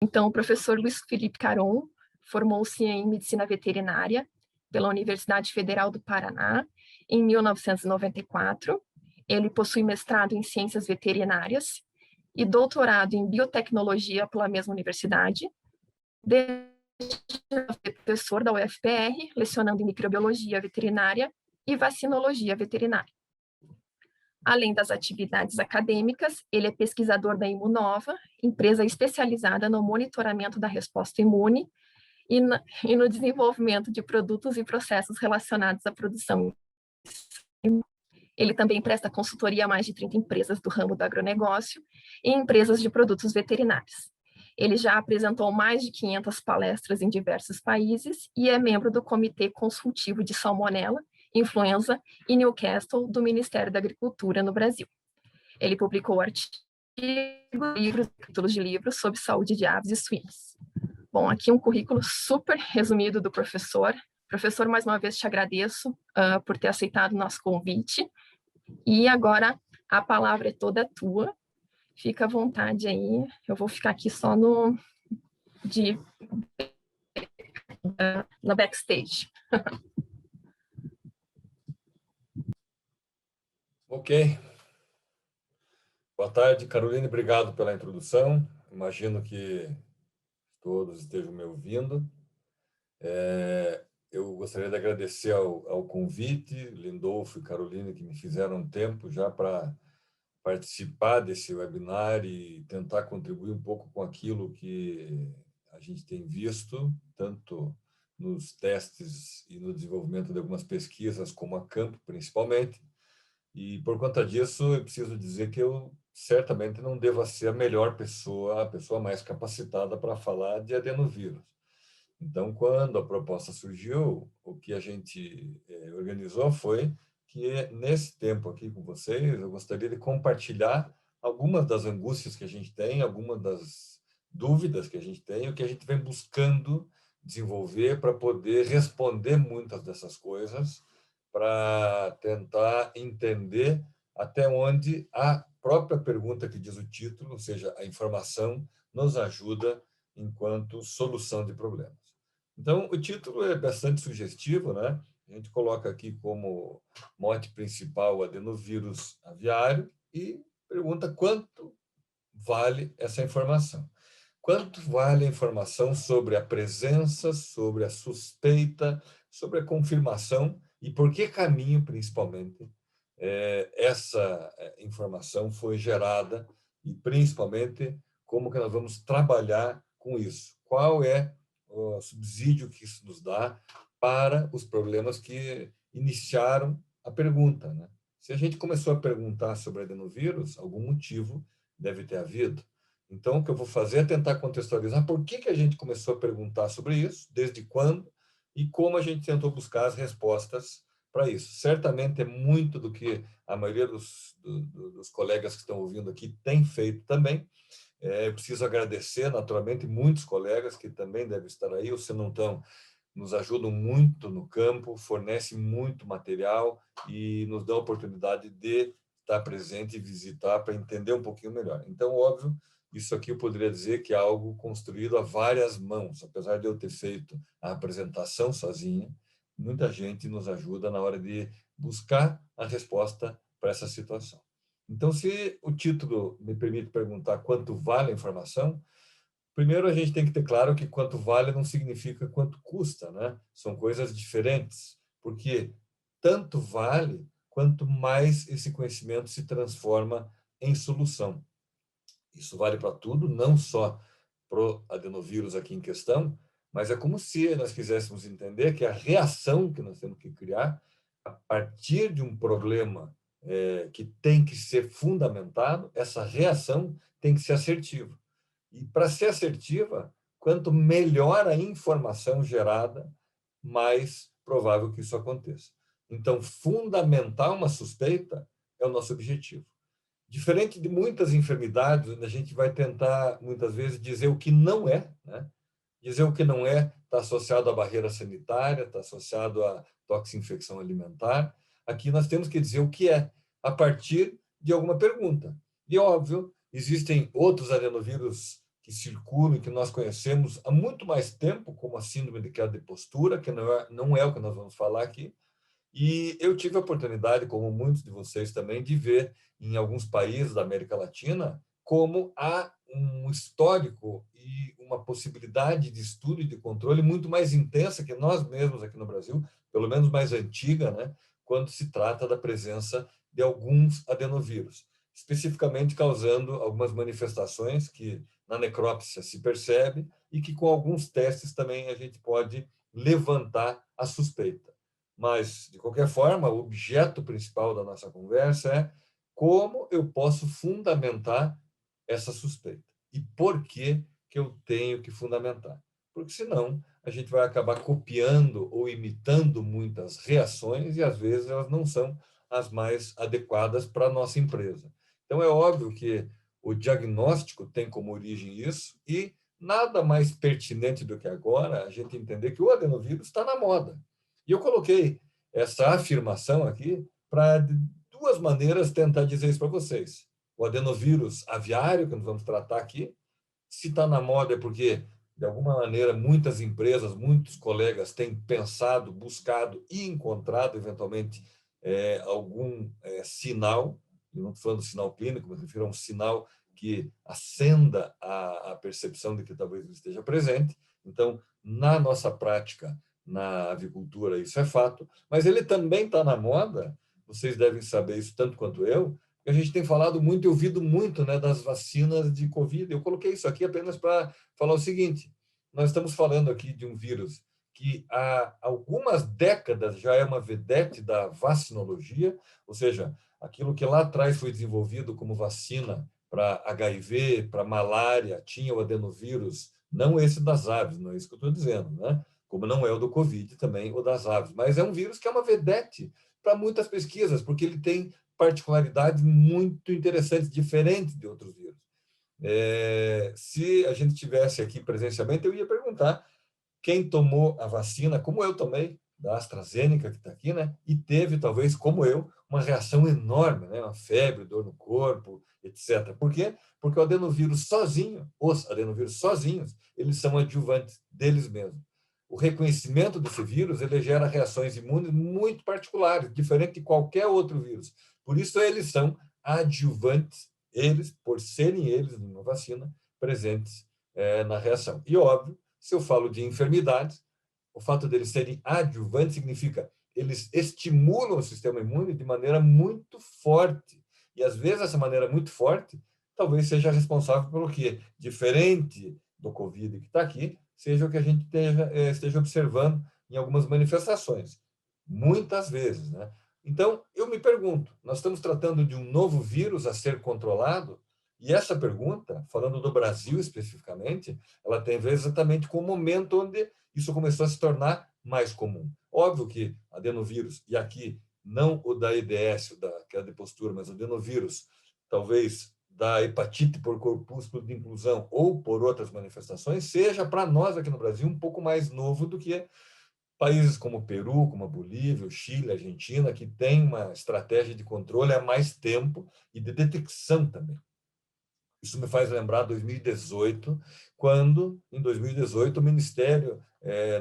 Então, o professor Luiz Felipe Caron formou-se em medicina veterinária pela Universidade Federal do Paraná em 1994. Ele possui mestrado em ciências veterinárias e doutorado em biotecnologia pela mesma universidade. Desde professor da UFPR, lecionando em microbiologia veterinária e vacinologia veterinária. Além das atividades acadêmicas, ele é pesquisador da Imunova, empresa especializada no monitoramento da resposta imune e no desenvolvimento de produtos e processos relacionados à produção. Ele também presta consultoria a mais de 30 empresas do ramo do agronegócio e empresas de produtos veterinários. Ele já apresentou mais de 500 palestras em diversos países e é membro do Comitê Consultivo de Salmonela, Influenza e Newcastle do Ministério da Agricultura no Brasil. Ele publicou artigos, livros, capítulos de livros sobre saúde de aves e suínos. Bom, aqui um currículo super resumido do professor. Professor, mais uma vez te agradeço por ter aceitado o nosso convite. E agora a palavra é toda tua. Fica à vontade aí. Eu vou ficar aqui só na backstage. Ok. Boa tarde, Caroline. Obrigado pela introdução. Imagino que todos estejam me ouvindo. Eu gostaria de agradecer ao convite, Lindolfo e Caroline, que me fizeram um tempo já para participar desse webinar e tentar contribuir um pouco com aquilo que a gente tem visto, tanto nos testes e no desenvolvimento de algumas pesquisas, como a campo, principalmente. E, por conta disso, eu preciso dizer que eu certamente não devo ser a melhor pessoa, a pessoa mais capacitada para falar de adenovírus. Então, quando a proposta surgiu, o que a gente organizou foi que, nesse tempo aqui com vocês, eu gostaria de compartilhar algumas das angústias que a gente tem, algumas das dúvidas que a gente tem, o que a gente vem buscando desenvolver para poder responder muitas dessas coisas, para tentar entender até onde a própria pergunta que diz o título, ou seja, a informação, nos ajuda enquanto solução de problemas. Então, o título é bastante sugestivo, né? A gente coloca aqui como mote principal o adenovírus aviário e pergunta quanto vale essa informação. Quanto vale a informação sobre a presença, sobre a suspeita, sobre a confirmação e por que caminho, principalmente, essa informação foi gerada e, principalmente, como que nós vamos trabalhar com isso? Qual é o subsídio que isso nos dá para os problemas que iniciaram a pergunta, né? Se a gente começou a perguntar sobre adenovírus, algum motivo deve ter havido. Então, o que eu vou fazer é tentar contextualizar por que a gente começou a perguntar sobre isso, desde quando, e como a gente tentou buscar as respostas para isso. Certamente é muito do que a maioria dos colegas que estão ouvindo aqui tem feito também. Eu preciso agradecer, naturalmente, muitos colegas que também devem estar aí, ou se não estão, nos ajudam muito no campo, fornecem muito material e nos dão a oportunidade de estar presente e visitar para entender um pouquinho melhor. Então, óbvio, isso aqui eu poderia dizer que é algo construído a várias mãos. Apesar de eu ter feito a apresentação sozinha, muita gente nos ajuda na hora de buscar a resposta para essa situação. Então, se o título me permite perguntar quanto vale a informação, primeiro a gente tem que ter claro que quanto vale não significa quanto custa, né? São coisas diferentes, porque tanto vale quanto mais esse conhecimento se transforma em solução. Isso vale para tudo, não só para o adenovírus aqui em questão, mas é como se nós quiséssemos entender que a reação que nós temos que criar a partir de um problema que tem que ser fundamentado, essa reação tem que ser assertiva. E para ser assertiva, quanto melhor a informação gerada, mais provável que isso aconteça. Então, fundamentar uma suspeita é o nosso objetivo. Diferente de muitas enfermidades, onde a gente vai tentar, muitas vezes, dizer o que não é, né? Dizer o que não é está associado à barreira sanitária, está associado à toxinfecção alimentar. Aqui nós temos que dizer o que é, a partir de alguma pergunta. E, óbvio, existem outros adenovírus que circulam e que nós conhecemos há muito mais tempo, como a síndrome de queda de postura, que não é o que nós vamos falar aqui. E eu tive a oportunidade, como muitos de vocês também, de ver em alguns países da América Latina como há um histórico e uma possibilidade de estudo e de controle muito mais intensa que nós mesmos aqui no Brasil, pelo menos mais antiga, né, quando se trata da presença de alguns adenovírus, especificamente causando algumas manifestações que na necrópsia se percebe e que com alguns testes também a gente pode levantar a suspeita. Mas, de qualquer forma, o objeto principal da nossa conversa é como eu posso fundamentar essa suspeita e por que que eu tenho que fundamentar. Porque, senão, a gente vai acabar copiando ou imitando muitas reações e, às vezes, elas não são as mais adequadas para a nossa empresa. Então, é óbvio que o diagnóstico tem como origem isso e nada mais pertinente do que agora a gente entender que o adenovírus está na moda. E eu coloquei essa afirmação aqui para, de duas maneiras, tentar dizer isso para vocês. O adenovírus aviário, que nós vamos tratar aqui, se está na moda é porque, de alguma maneira, muitas empresas, muitos colegas têm pensado, buscado e encontrado, eventualmente, algum sinal, eu não estou falando de sinal clínico, mas refiro a um sinal que acenda a percepção de que talvez ele esteja presente. Então, na nossa prática, na avicultura, isso é fato, mas ele também está na moda, vocês devem saber isso tanto quanto eu, porque a gente tem falado muito e ouvido muito, né, das vacinas de Covid. Eu coloquei isso aqui apenas para falar o seguinte, nós estamos falando aqui de um vírus que há algumas décadas já é uma vedete da vacinologia, ou seja, aquilo que lá atrás foi desenvolvido como vacina para HIV, para malária, tinha o adenovírus, não esse das aves, não é isso que eu estou dizendo, né? Como não é o do Covid também, o das aves. Mas é um vírus que é uma vedete para muitas pesquisas, porque ele tem particularidades muito interessantes, diferentes de outros vírus. Se a gente tivesse aqui presencialmente, eu ia perguntar quem tomou a vacina, como eu tomei, da AstraZeneca, que está aqui, né? E teve, talvez, como eu, uma reação enorme, né? Uma febre, dor no corpo, etc. Por quê? Porque o adenovírus sozinho, os adenovírus sozinhos, eles são adjuvantes deles mesmos. O reconhecimento desse vírus, ele gera reações imunes muito particulares, diferente de qualquer outro vírus. Por isso, eles são adjuvantes, eles, por serem eles, numa vacina, presentes na reação. E, óbvio, se eu falo de enfermidades, o fato deles serem adjuvantes significa eles estimulam o sistema imune de maneira muito forte. E, às vezes, essa maneira muito forte talvez seja responsável pelo que, diferente do Covid que está aqui, seja o que a gente esteja observando em algumas manifestações. Muitas vezes, né? Então, eu me pergunto, nós estamos tratando de um novo vírus a ser controlado? E essa pergunta, falando do Brasil especificamente, ela tem a ver exatamente com o momento onde isso começou a se tornar mais comum. Óbvio que adenovírus, e aqui não o da EDS, que é a de postura, mas o adenovírus, talvez da hepatite por corpúsculo de inclusão ou por outras manifestações, seja para nós aqui no Brasil um pouco mais novo do que países como o Peru, como a Bolívia, o Chile, a Argentina, que têm uma estratégia de controle há mais tempo e de detecção também. Isso me faz lembrar 2018, quando, em 2018, o Ministério,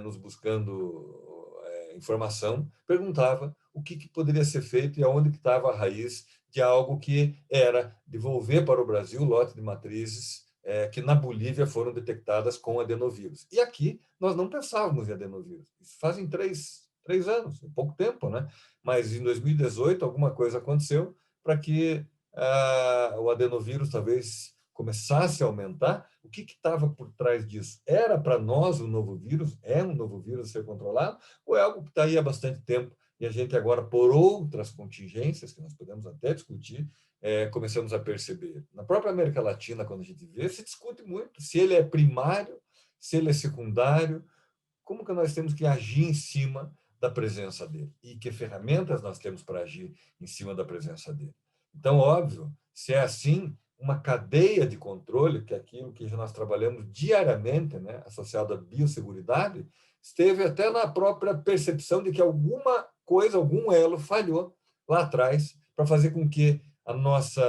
nos buscando informação, perguntava o que poderia ser feito e aonde que estava a raiz de algo que era devolver para o Brasil lote de matrizes que na Bolívia foram detectadas com adenovírus. E aqui nós não pensávamos em adenovírus. Isso fazem três anos, pouco tempo, né? Mas em 2018 alguma coisa aconteceu para que o adenovírus talvez começasse a aumentar. O que estava por trás disso? Era para nós um novo vírus? É um novo vírus a ser controlado? Ou é algo que está aí há bastante tempo e a gente agora, por outras contingências, que nós podemos até discutir, começamos a perceber? Na própria América Latina, quando a gente vê, se discute muito se ele é primário, se ele é secundário, como que nós temos que agir em cima da presença dele e que ferramentas nós temos para agir em cima da presença dele. Então, óbvio, se é assim, uma cadeia de controle, que é aquilo que nós trabalhamos diariamente, né, associado à biosseguridade, esteve até na própria percepção de que alguma coisa, algum elo falhou lá atrás para fazer com que a nossa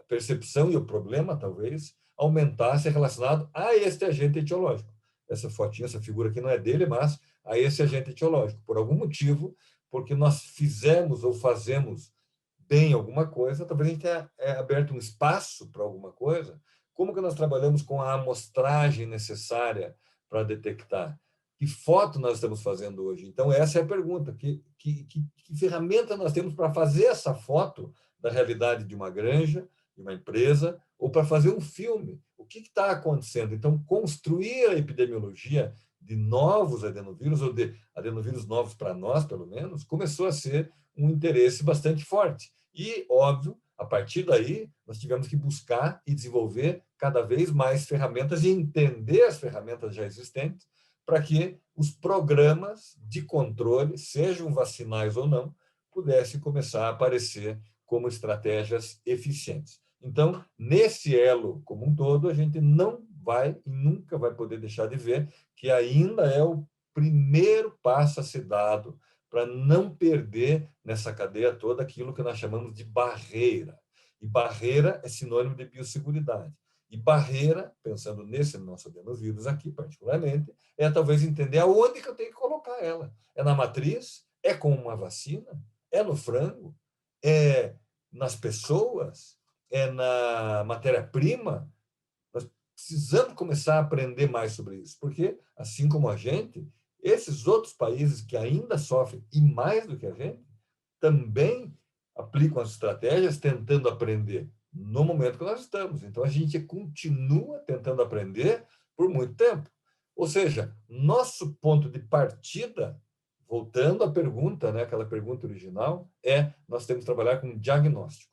percepção e o problema, talvez, aumentasse relacionado a este agente etiológico. Essa fotinha, essa figura aqui não é dele, mas a esse agente etiológico. Por algum motivo, porque nós fizemos ou fazemos bem alguma coisa, talvez a gente tenha aberto um espaço para alguma coisa. Como que nós trabalhamos com a amostragem necessária para detectar? Que foto nós estamos fazendo hoje? Então, essa é a pergunta. Que ferramenta nós temos para fazer essa foto da realidade de uma granja, de uma empresa, ou para fazer um filme? O que está acontecendo? Então, construir a epidemiologia de novos adenovírus, ou de adenovírus novos para nós, pelo menos, começou a ser um interesse bastante forte. E, óbvio, a partir daí, nós tivemos que buscar e desenvolver cada vez mais ferramentas e entender as ferramentas já existentes para que os programas de controle, sejam vacinais ou não, pudessem começar a aparecer como estratégias eficientes. Então, nesse elo como um todo, a gente não vai e nunca vai poder deixar de ver que ainda é o primeiro passo a ser dado para não perder nessa cadeia toda aquilo que nós chamamos de barreira. E barreira é sinônimo de biosseguridade. E barreira, pensando nesse nosso adenovírus aqui particularmente, é talvez entender aonde que eu tenho que colocar ela. É na matriz? É com uma vacina? É no frango? É nas pessoas? É na matéria-prima? Nós precisamos começar a aprender mais sobre isso, porque, assim como a gente, esses outros países que ainda sofrem, e mais do que a gente, também aplicam as estratégias tentando aprender no momento que nós estamos. Então, a gente continua tentando aprender por muito tempo. Ou seja, nosso ponto de partida, voltando à pergunta, né, aquela pergunta original, nós temos que trabalhar com diagnóstico.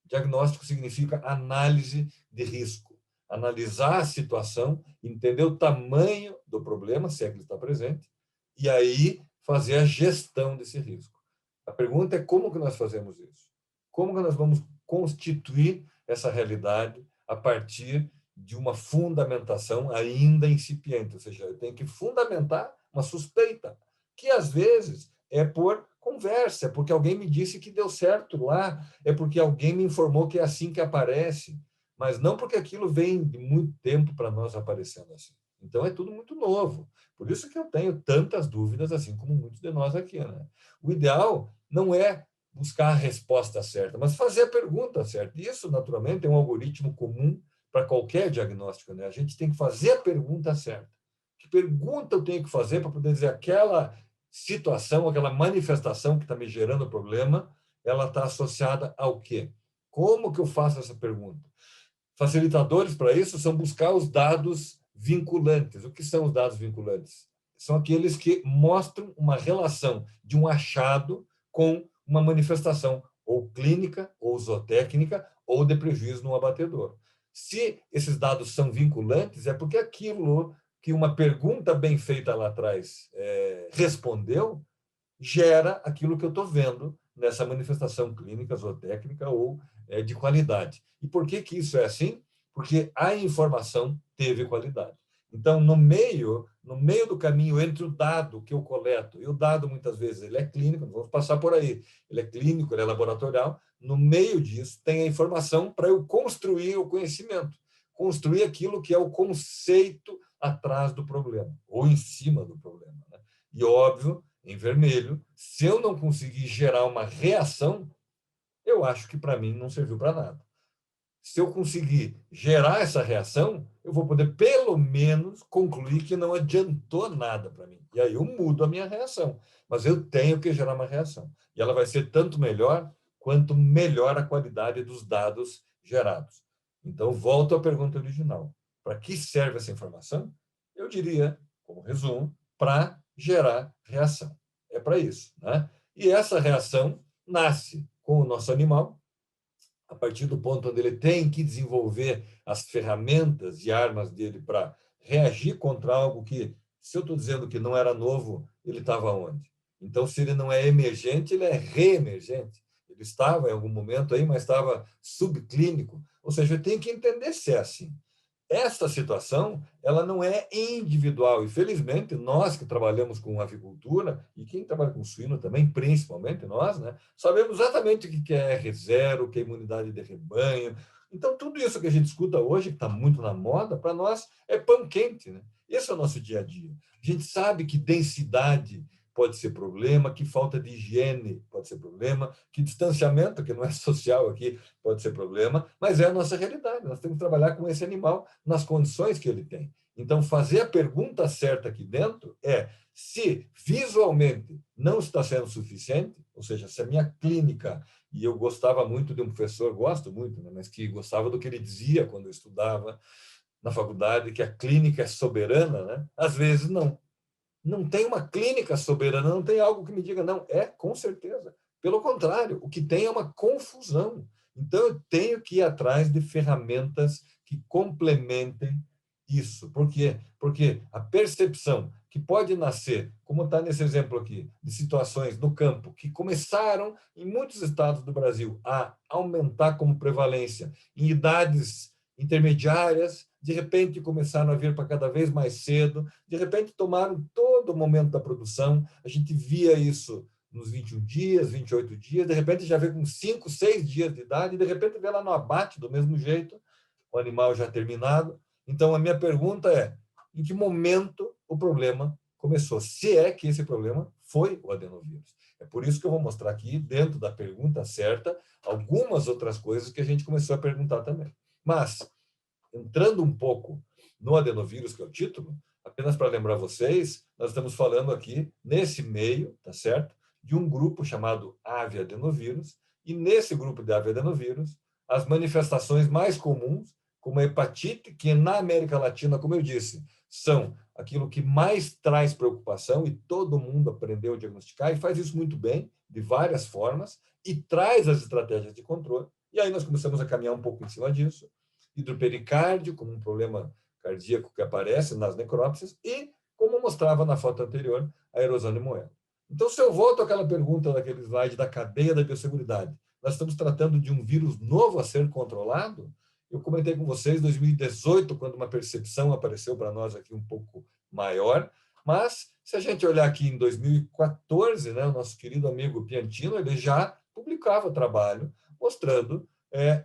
Diagnóstico significa análise de risco. Analisar a situação, entender o tamanho do problema, se é que ele está presente, e aí fazer a gestão desse risco. A pergunta é como que nós fazemos isso? Como que nós vamos constituir essa realidade a partir de uma fundamentação ainda incipiente? Ou seja, eu tenho que fundamentar uma suspeita, que às vezes é por conversa, é porque alguém me disse que deu certo lá, é porque alguém me informou que é assim que aparece, mas não porque aquilo vem de muito tempo para nós aparecendo assim. Então, é tudo muito novo. Por isso que eu tenho tantas dúvidas, assim como muitos de nós aqui, né? O ideal não é buscar a resposta certa, mas fazer a pergunta certa. Isso, naturalmente, é um algoritmo comum para qualquer diagnóstico, né? A gente tem que fazer a pergunta certa. Que pergunta eu tenho que fazer para poder dizer aquela situação, aquela manifestação que está me gerando problema, ela está associada ao quê? Como que eu faço essa pergunta? Facilitadores para isso são buscar os dados vinculantes. O que são os dados vinculantes? São aqueles que mostram uma relação de um achado com uma manifestação ou clínica, ou zootécnica, ou de prejuízo no abatedor. Se esses dados são vinculantes, é porque aquilo que uma pergunta bem feita lá atrás respondeu, gera aquilo que eu estou vendo nessa manifestação clínica, zootécnica ou de qualidade. E por que isso é assim? Porque a informação teve qualidade. Então, no meio do caminho entre o dado que eu coleto, e o dado, muitas vezes, ele é clínico, não vamos passar por aí, ele é clínico, ele é laboratorial, no meio disso tem a informação para eu construir o conhecimento, construir aquilo que é o conceito atrás do problema, ou em cima do problema, né? E, óbvio, em vermelho, se eu não conseguir gerar uma reação, eu acho que para mim não serviu para nada. Se eu conseguir gerar essa reação, eu vou poder pelo menos concluir que não adiantou nada para mim. E aí eu mudo a minha reação. Mas eu tenho que gerar uma reação. E ela vai ser tanto melhor quanto melhor a qualidade dos dados gerados. Então, volto à pergunta original. Para que serve essa informação? Eu diria, como resumo, para gerar reação. É para isso, né? E essa reação nasce com o nosso animal, a partir do ponto onde ele tem que desenvolver as ferramentas e armas dele para reagir contra algo que, se eu estou dizendo que não era novo, ele estava onde? Então, se ele não é emergente, ele é reemergente. Ele estava em algum momento aí, mas estava subclínico. Ou seja, eu tenho que entender se é assim. essa situação, ela não é individual. E, felizmente, nós que trabalhamos com avicultura, e quem trabalha com suíno também, principalmente nós, né, sabemos exatamente o que é R0, o que é imunidade de rebanho. Então, tudo isso que a gente escuta hoje, que está muito na moda, para nós é pão quente, né? Esse é o nosso dia a dia. A gente sabe que densidade pode ser problema, que falta de higiene pode ser problema, que distanciamento, que não é social aqui, pode ser problema, mas é a nossa realidade. Nós temos que trabalhar com esse animal nas condições que ele tem. Então, fazer a pergunta certa aqui dentro é se visualmente não está sendo suficiente, ou seja, se a minha clínica, e eu gostava muito de um professor, gosto muito, né, mas que gostava do que ele dizia quando eu estudava na faculdade, que a clínica é soberana, né? Às vezes não. Não tem uma clínica soberana, não tem algo que me diga, não, é com certeza. Pelo contrário, o que tem é uma confusão. Então, eu tenho que ir atrás de ferramentas que complementem isso. Por quê? Porque a percepção que pode nascer, como está nesse exemplo aqui, de situações no campo que começaram em muitos estados do Brasil a aumentar como prevalência em idades intermediárias, de repente começaram a vir para cada vez mais cedo, de repente tomaram todo o momento da produção, a gente via isso nos 21 dias, 28 dias, de repente já vê com 5, 6 dias de idade, e de repente vê lá no abate do mesmo jeito, o animal já terminado. Então, a minha pergunta é, em que momento o problema começou? Se é que esse problema foi o adenovírus. É por isso que eu vou mostrar aqui, dentro da pergunta certa, algumas outras coisas que a gente começou a perguntar também. Mas, entrando um pouco no adenovírus, que é o título, apenas para lembrar vocês, nós estamos falando aqui, nesse meio, tá certo? De um grupo chamado aviadenovírus, e nesse grupo de aviadenovírus, as manifestações mais comuns, como a hepatite, que na América Latina, como eu disse, são aquilo que mais traz preocupação, e todo mundo aprendeu a diagnosticar, e faz isso muito bem, de várias formas, e traz as estratégias de controle. E aí nós começamos a caminhar um pouco em cima disso, hidropericárdio, como um problema cardíaco que aparece nas necrópsias, e, como mostrava na foto anterior, a erosão de moela. Então, se eu volto àquela pergunta daquele slide da cadeia da biosseguridade, nós estamos tratando de um vírus novo a ser controlado? Eu comentei com vocês em 2018, quando uma percepção apareceu para nós aqui um pouco maior, mas se a gente olhar aqui em 2014, né, o nosso querido amigo Piantino, ele já publicava trabalho mostrando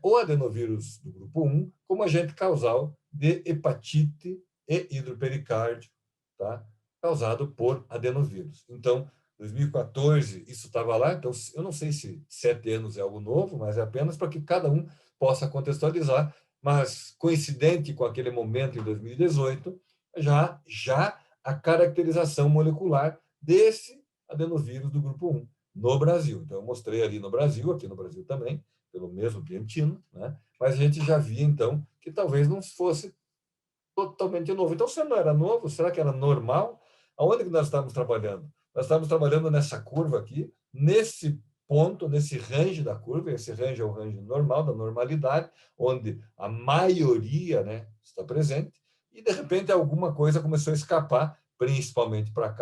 o adenovírus do grupo 1 como agente causal de hepatite e hidropericárdio, tá? Causado por adenovírus. Então, 2014, isso estava lá, então eu não sei se 7 anos é algo novo, mas é apenas para que cada um possa contextualizar, mas coincidente com aquele momento em 2018, já a caracterização molecular desse adenovírus do grupo 1 no Brasil. Então, eu mostrei ali no Brasil, aqui no Brasil também, pelo mesmo Piantino, né? Mas a gente já via, então, que talvez não fosse totalmente novo. Então, se não era novo, será que era normal? Aonde que nós estávamos trabalhando? Nós estávamos trabalhando nessa curva aqui, nesse ponto, nesse range da curva, esse range é o range normal, da normalidade, onde a maioria, né, está presente, e de repente alguma coisa começou a escapar, principalmente para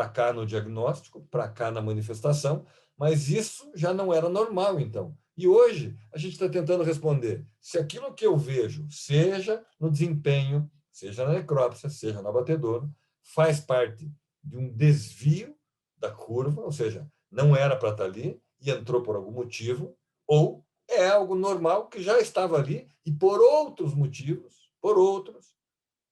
cá no diagnóstico, para cá na manifestação, mas isso já não era normal, então. E hoje a gente está tentando responder se aquilo que eu vejo, seja no desempenho, seja na necrópsia, seja no abatedouro, faz parte de um desvio da curva, ou seja, não era para estar ali e entrou por algum motivo, ou é algo normal que já estava ali e por outros motivos, por outros,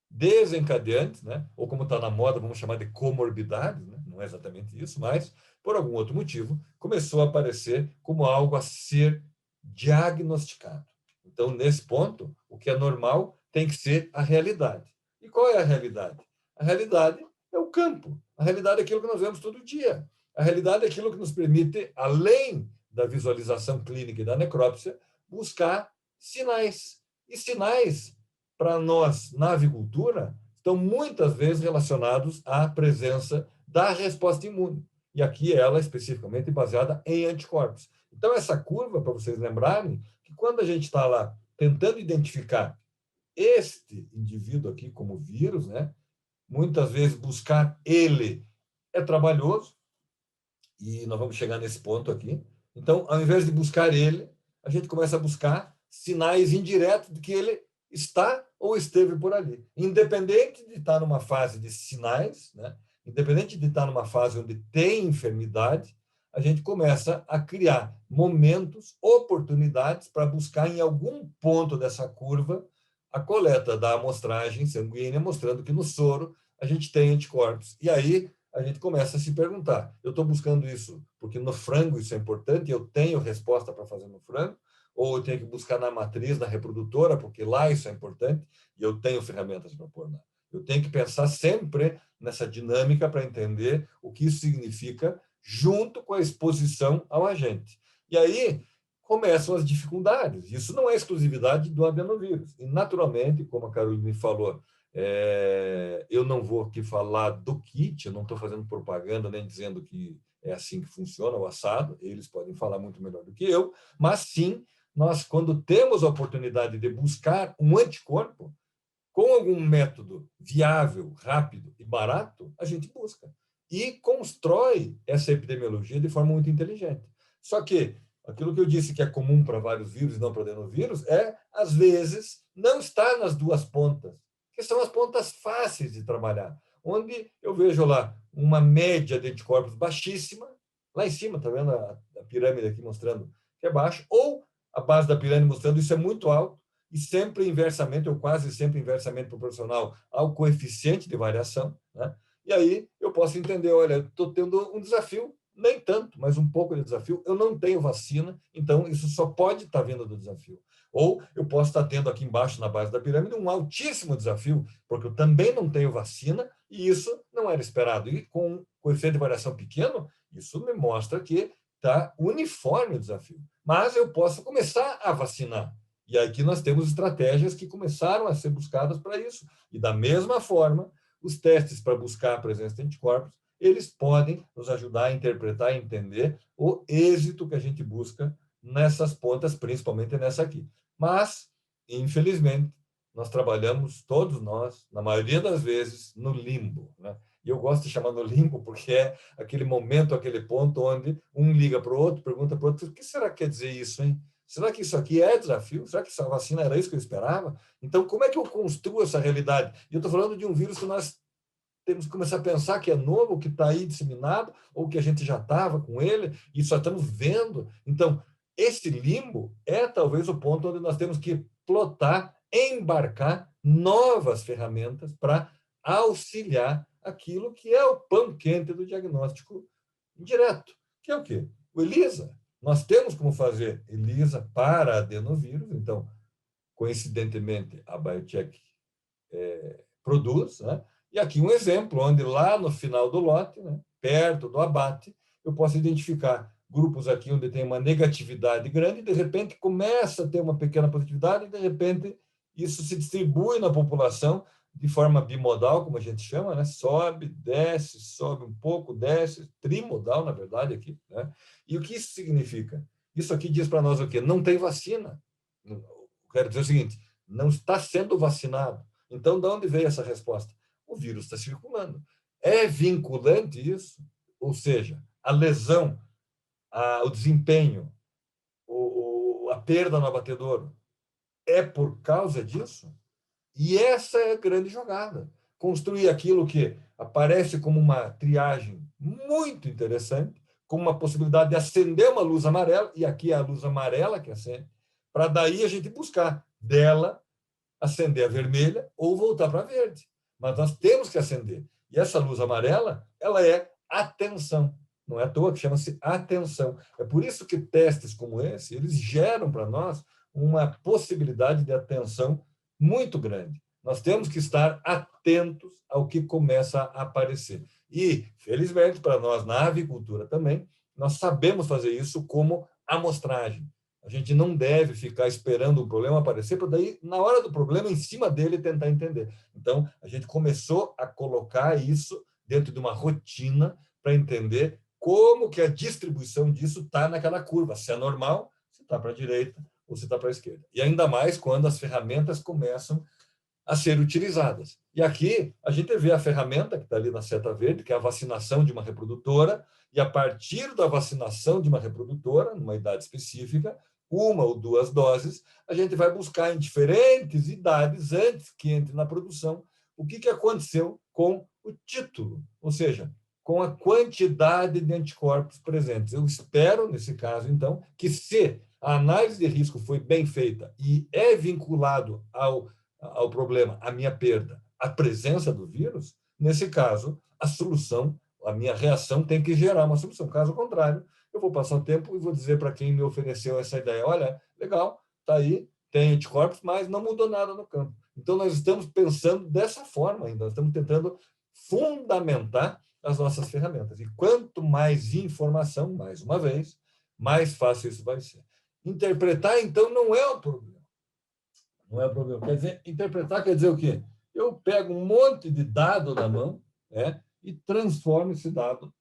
desencadeantes, né? Ou como está na moda, vamos chamar de comorbidades, né? Não é exatamente isso, mas por algum outro motivo começou a aparecer como algo a ser diagnosticado. Então, nesse ponto, o que é normal tem que ser a realidade. E qual é a realidade? A realidade é o campo. A realidade é aquilo que nós vemos todo dia. A realidade é aquilo que nos permite, além da visualização clínica e da necrópsia, buscar sinais. E sinais para nós, na avicultura, estão muitas vezes relacionados à presença da resposta imune. E aqui ela especificamente baseada em anticorpos. Então, essa curva, para vocês lembrarem, que quando a gente está lá tentando identificar este indivíduo aqui como vírus, né, muitas vezes buscar ele é trabalhoso, e nós vamos chegar nesse ponto aqui. Então, ao invés de buscar ele, a gente começa a buscar sinais indiretos de que ele está ou esteve por ali. Independente de estar numa fase de sinais, né? Independente de estar numa fase onde tem enfermidade, a gente começa a criar momentos, oportunidades para buscar em algum ponto dessa curva a coleta da amostragem sanguínea, mostrando que no soro a gente tem anticorpos. E aí a gente começa a se perguntar, eu estou buscando isso porque no frango isso é importante, eu tenho resposta para fazer no frango, ou eu tenho que buscar na matriz, na reprodutora, porque lá isso é importante, e eu tenho ferramentas para pôr lá. Eu tenho que pensar sempre nessa dinâmica para entender o que isso significa junto com a exposição ao agente. E aí começam as dificuldades. Isso não é exclusividade do adenovírus. E, naturalmente, como a Caroline falou, eu não vou aqui falar do kit, eu não estou fazendo propaganda nem dizendo que é assim que funciona o assado, eles podem falar muito melhor do que eu, mas sim, nós, quando temos a oportunidade de buscar um anticorpo, com algum método viável, rápido e barato, a gente busca. E constrói essa epidemiologia de forma muito inteligente. Só que aquilo que eu disse que é comum para vários vírus e não para adenovírus às vezes, não está nas duas pontas, que são as pontas fáceis de trabalhar, onde eu vejo lá uma média de anticorpos baixíssima, lá em cima, está vendo a pirâmide aqui mostrando que é baixo, ou a base da pirâmide mostrando isso é muito alto, e sempre inversamente, ou quase sempre inversamente proporcional ao coeficiente de variação, né? E aí eu posso entender, olha, estou tendo um desafio, nem tanto, mas um pouco de desafio, eu não tenho vacina, então isso só pode estar vindo do desafio. Ou eu posso estar tendo aqui embaixo, na base da pirâmide, um altíssimo desafio, porque eu também não tenho vacina, e isso não era esperado. E com um coeficiente de variação pequeno, isso me mostra que está uniforme o desafio. Mas eu posso começar a vacinar. E aqui nós temos estratégias que começaram a ser buscadas para isso. E da mesma forma, os testes para buscar a presença de anticorpos, eles podem nos ajudar a interpretar e entender o êxito que a gente busca nessas pontas, principalmente nessa aqui. Mas, infelizmente, nós trabalhamos, todos nós, na maioria das vezes, no limbo, né? E eu gosto de chamar no limbo porque é aquele momento, aquele ponto onde um liga para o outro, pergunta para o outro, o que será que quer dizer isso, hein? Será que isso aqui é desafio? Será que essa vacina era isso que eu esperava? Então, como é que eu construo essa realidade? E eu estou falando de um vírus que nós temos que começar a pensar que é novo, que está aí disseminado, ou que a gente já estava com ele e só estamos vendo. Então, esse limbo é talvez o ponto onde nós temos que plotar, embarcar novas ferramentas para auxiliar aquilo que é o pão quente do diagnóstico indireto, que é o quê? O ELISA. Nós temos como fazer ELISA para adenovírus, então, coincidentemente, a BioNTech produz, né? E aqui um exemplo, onde lá no final do lote, né, perto do abate, eu posso identificar grupos aqui onde tem uma negatividade grande, e de repente começa a ter uma pequena positividade, e de repente isso se distribui na população de forma bimodal, como a gente chama, né? Sobe, desce, sobe um pouco, desce, trimodal, na verdade, aqui, né? E o que isso significa? Isso aqui diz para nós o quê? Não tem vacina. Eu quero dizer o seguinte, não está sendo vacinado. Então, de onde veio essa resposta? O vírus está circulando. É vinculante isso? Ou seja, a lesão, o desempenho, a perda no abatedouro, é por causa disso? E essa é a grande jogada. Construir aquilo que aparece como uma triagem muito interessante, com uma possibilidade de acender uma luz amarela, e aqui é a luz amarela que acende, para daí a gente buscar dela acender a vermelha ou voltar para a verde. Mas nós temos que acender. E essa luz amarela, ela é atenção. Não é à toa que chama-se atenção. É por isso que testes como esse, eles geram para nós uma possibilidade de atenção muito grande. Nós temos que estar atentos ao que começa a aparecer. E, felizmente, para nós, na avicultura também, nós sabemos fazer isso como amostragem. A gente não deve ficar esperando o problema aparecer, para daí, na hora do problema, em cima dele, tentar entender. Então, a gente começou a colocar isso dentro de uma rotina para entender como que a distribuição disso está naquela curva, se é normal, se está para a direita ou se está para a esquerda. E ainda mais quando as ferramentas começam a ser utilizadas. E aqui a gente vê a ferramenta que está ali na seta verde, que é a vacinação de uma reprodutora, e a partir da vacinação de uma reprodutora, numa idade específica, uma ou duas doses, a gente vai buscar em diferentes idades, antes que entre na produção, o que aconteceu com o título, ou seja, com a quantidade de anticorpos presentes. Eu espero, nesse caso, então, que se a análise de risco foi bem feita e é vinculado ao problema, a minha perda, a presença do vírus, nesse caso, a solução, a minha reação tem que gerar uma solução. Caso contrário, eu vou passar o tempo e vou dizer para quem me ofereceu essa ideia, olha, legal, está aí, tem anticorpos, mas não mudou nada no campo. Então, nós estamos pensando dessa forma ainda, nós estamos tentando fundamentar as nossas ferramentas. E quanto mais informação, mais uma vez, mais fácil isso vai ser. Interpretar, então, não é o problema. Não é o problema. Quer dizer, interpretar quer dizer o quê? Eu pego um monte de dado na mão, né, e transformo esse dado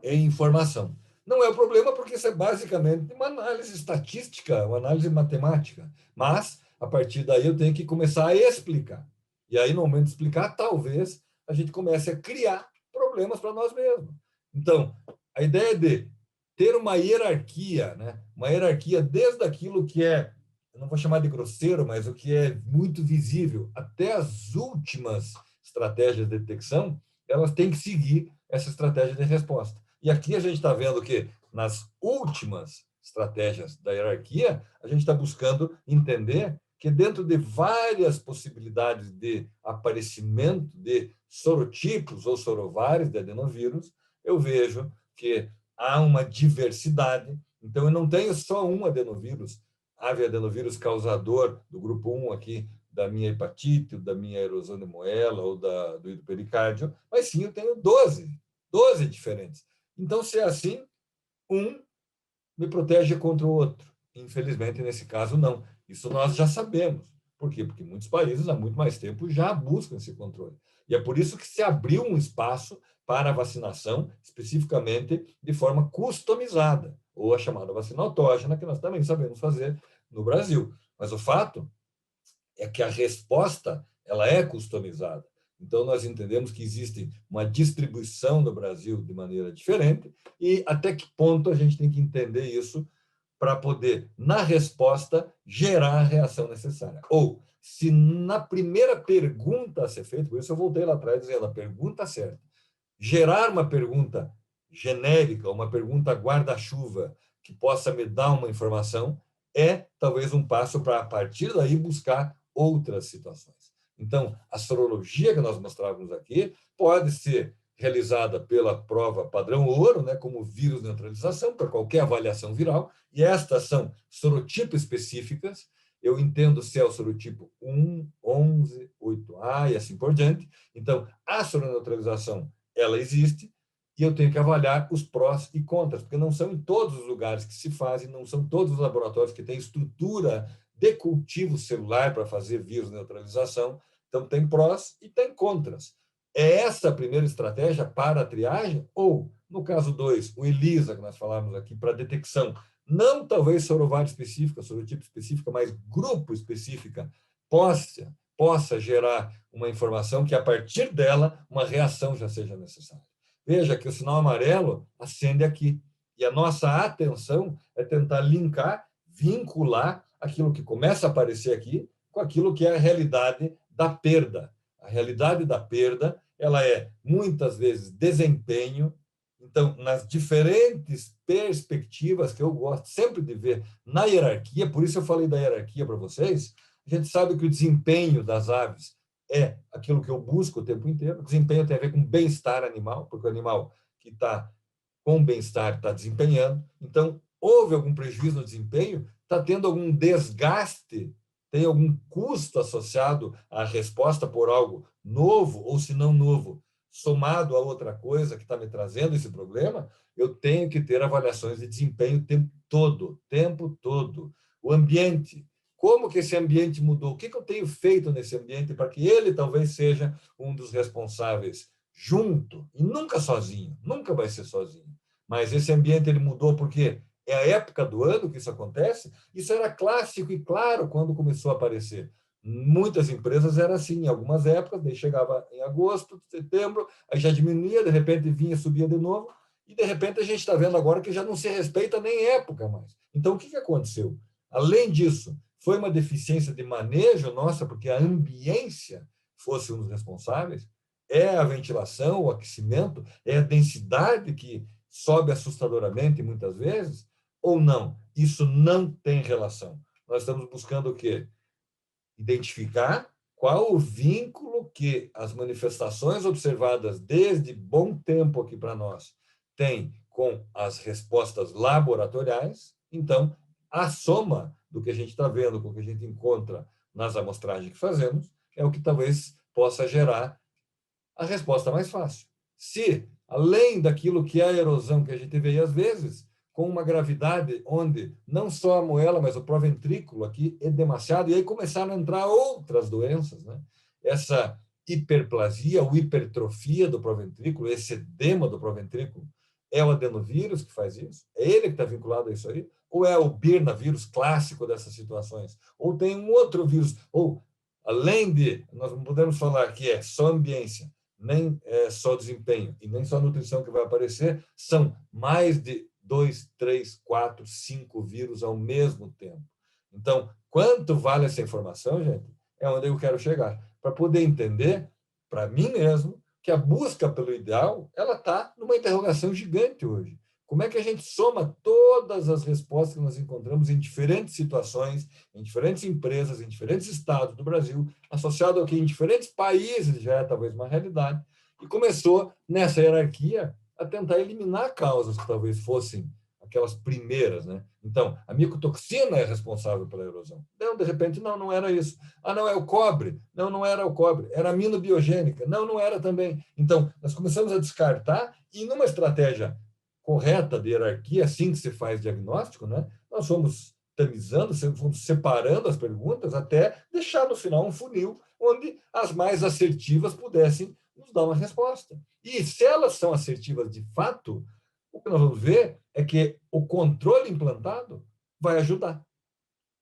em informação. Não é o problema, porque isso é basicamente uma análise estatística, uma análise matemática. Mas, a partir daí, eu tenho que começar a explicar. E aí, no momento de explicar, talvez a gente comece a criar problemas para nós mesmos. Então, a ideia de ter uma hierarquia, né? Uma hierarquia desde aquilo que é, eu não vou chamar de grosseiro, mas o que é muito visível, até as últimas estratégias de detecção, elas têm que seguir essa estratégia de resposta. E aqui a gente está vendo que, nas últimas estratégias da hierarquia, a gente está buscando entender que, dentro de várias possibilidades de aparecimento de sorotipos ou sorovários de adenovírus, eu vejo que há uma diversidade. Então, eu não tenho só um adenovírus, adenovírus causador do grupo 1 aqui, da minha hepatite, da minha erosão de moela ou do hidropericárdio, mas sim, eu tenho 12 diferentes. Então, se é assim, um me protege contra o outro. Infelizmente, nesse caso, não. Isso nós já sabemos. Por quê? Porque muitos países, há muito mais tempo, já buscam esse controle. E é por isso que se abriu um espaço para a vacinação, especificamente de forma customizada, ou a chamada vacina autógena, que nós também sabemos fazer no Brasil. Mas o fato é que a resposta ela é customizada. Então, nós entendemos que existe uma distribuição no Brasil de maneira diferente e até que ponto a gente tem que entender isso para poder, na resposta, gerar a reação necessária. Ou, se na primeira pergunta a ser feita, por isso eu voltei lá atrás dizendo a pergunta certa, gerar uma pergunta genérica, uma pergunta guarda-chuva que possa me dar uma informação, é talvez um passo para, a partir daí, buscar outras situações. Então, a sorologia que nós mostrávamos aqui pode ser realizada pela prova padrão ouro, né, como vírus neutralização, para qualquer avaliação viral, e estas são sorotipos específicas. Eu entendo se é o sorotipo 1, 11, 8A e assim por diante. Então, a soroneutralização, ela existe, e eu tenho que avaliar os prós e contras, porque não são em todos os lugares que se fazem, não são todos os laboratórios que têm estrutura de cultivo celular para fazer vírus neutralização. Então, tem prós e tem contras. É essa a primeira estratégia para a triagem? Ou, no caso 2, o ELISA, que nós falamos aqui, para detecção, não talvez sorovário específica, sorotipo específica, mas grupo específica, possa gerar uma informação que, a partir dela, uma reação já seja necessária. Veja que o sinal amarelo acende aqui. E a nossa atenção é tentar linkar, vincular aquilo que começa a aparecer aqui com aquilo que é a realidade da perda. A realidade da perda, ela é, muitas vezes, desempenho. Então, nas diferentes perspectivas que eu gosto sempre de ver na hierarquia, por isso eu falei da hierarquia para vocês, a gente sabe que o desempenho das aves é aquilo que eu busco o tempo inteiro. O desempenho tem a ver com bem-estar animal, porque o animal que está com bem-estar está desempenhando. Então, houve algum prejuízo no desempenho? Está tendo algum desgaste? Tem algum custo associado à resposta por algo novo, ou se não novo, somado a outra coisa que está me trazendo esse problema? Eu tenho que ter avaliações de desempenho o tempo todo, tempo todo. O ambiente, como que esse ambiente mudou? O que eu tenho feito nesse ambiente para que ele talvez seja um dos responsáveis junto, e nunca sozinho, nunca vai ser sozinho. Mas esse ambiente ele mudou porque é a época do ano que isso acontece. Isso era clássico e claro quando começou a aparecer. Muitas empresas eram assim, em algumas épocas, daí chegava em agosto, setembro, aí já diminuía, de repente vinha, subia de novo, e de repente a gente está vendo agora que já não se respeita nem época mais. Então, o que aconteceu? Além disso, foi uma deficiência de manejo nossa, porque a ambiência fosse um dos responsáveis, é a ventilação, o aquecimento, é a densidade que sobe assustadoramente muitas vezes, ou não? Isso não tem relação. Nós estamos buscando o quê? Identificar qual o vínculo que as manifestações observadas desde bom tempo aqui para nós têm com as respostas laboratoriais. Então, a soma do que a gente está vendo com o que a gente encontra nas amostragens que fazemos é o que talvez possa gerar a resposta mais fácil. Se, além daquilo que é a erosão que a gente vê, às vezes, com uma gravidade onde não só a moela, mas o proventrículo aqui é demasiado, e aí começaram a entrar outras doenças, né? Essa hiperplasia ou hipertrofia do proventrículo, esse edema do proventrículo, é o adenovírus que faz isso? É ele que está vinculado a isso aí? Ou é o Birna vírus clássico dessas situações? Ou tem um outro vírus? Ou, além de, nós não podemos falar que é só ambiência, nem é só desempenho e nem só nutrição que vai aparecer, são mais de 2, 3, 4, 5 vírus ao mesmo tempo. Então, quanto vale essa informação, gente? É onde eu quero chegar. Para poder entender, para mim mesmo, que a busca pelo ideal, ela está numa interrogação gigante hoje. Como é que a gente soma todas as respostas que nós encontramos em diferentes situações, em diferentes empresas, em diferentes estados do Brasil, associado ao que em diferentes países já é talvez uma realidade, e começou, nessa hierarquia, a tentar eliminar causas que talvez fossem aquelas primeiras, né? Então, a micotoxina é responsável pela erosão. Não, de repente, não, não era isso. Ah, não, é o cobre. Não, não era o cobre. Era a aminobiogênica. Não, não era também. Então, nós começamos a descartar e numa estratégia correta de hierarquia, assim que se faz diagnóstico, né? Nós fomos tamizando, fomos separando as perguntas até deixar no final um funil onde as mais assertivas pudessem nos dar uma resposta. E se elas são assertivas de fato, o que nós vamos ver é que o controle implantado vai ajudar.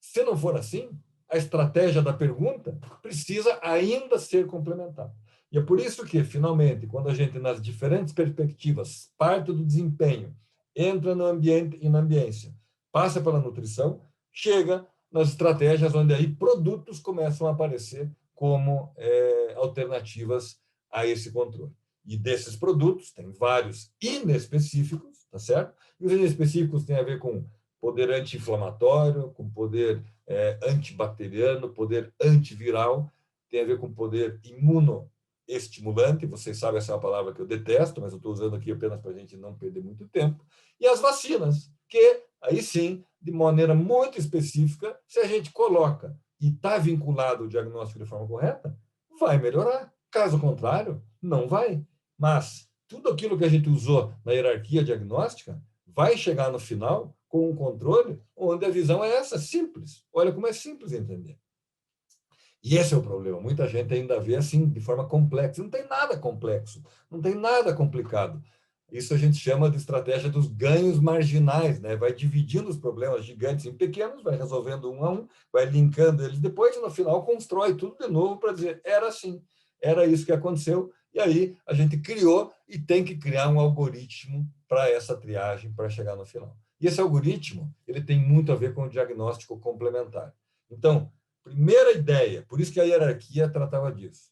Se não for assim, a estratégia da pergunta precisa ainda ser complementar. E é por isso que, finalmente, quando a gente, nas diferentes perspectivas, parte do desempenho, entra no ambiente e na ambiência, passa pela nutrição, chega nas estratégias onde aí produtos começam a aparecer como alternativas a esse controle. E desses produtos, tem vários inespecíficos, tá certo? E os inespecíficos têm a ver com poder anti-inflamatório, com poder antibacteriano, poder antiviral, tem a ver com poder imunoestimulante, vocês sabem, essa é uma palavra que eu detesto, mas eu estou usando aqui apenas para a gente não perder muito tempo, e as vacinas, que aí sim, de maneira muito específica, se a gente coloca e está vinculado ao diagnóstico de forma correta, vai melhorar. Caso contrário, não vai. Mas tudo aquilo que a gente usou na hierarquia diagnóstica vai chegar no final com um controle onde a visão é essa, simples. Olha como é simples entender. E esse é o problema. Muita gente ainda vê assim, de forma complexa. Não tem nada complexo, não tem nada complicado. Isso a gente chama de estratégia dos ganhos marginais, né? Vai dividindo os problemas gigantes em pequenos, vai resolvendo um a um, vai linkando eles depois e no final constrói tudo de novo para dizer, era assim, era isso que aconteceu, e aí a gente criou e tem que criar um algoritmo para essa triagem, para chegar no final. E esse algoritmo, ele tem muito a ver com o diagnóstico complementar. Então, primeira ideia, por isso que a hierarquia tratava disso.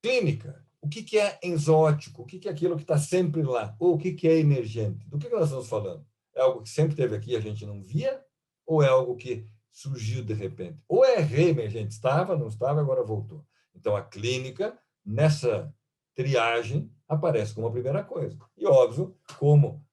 Clínica, o que é enzótico? O que é aquilo que está sempre lá? Ou o que é emergente? Do que nós estamos falando? É algo que sempre esteve aqui e a gente não via? Ou é algo que surgiu de repente? Ou é reemergente? Estava, não estava, agora voltou. Então, a clínica, nessa triagem, aparece como a primeira coisa. E, óbvio, como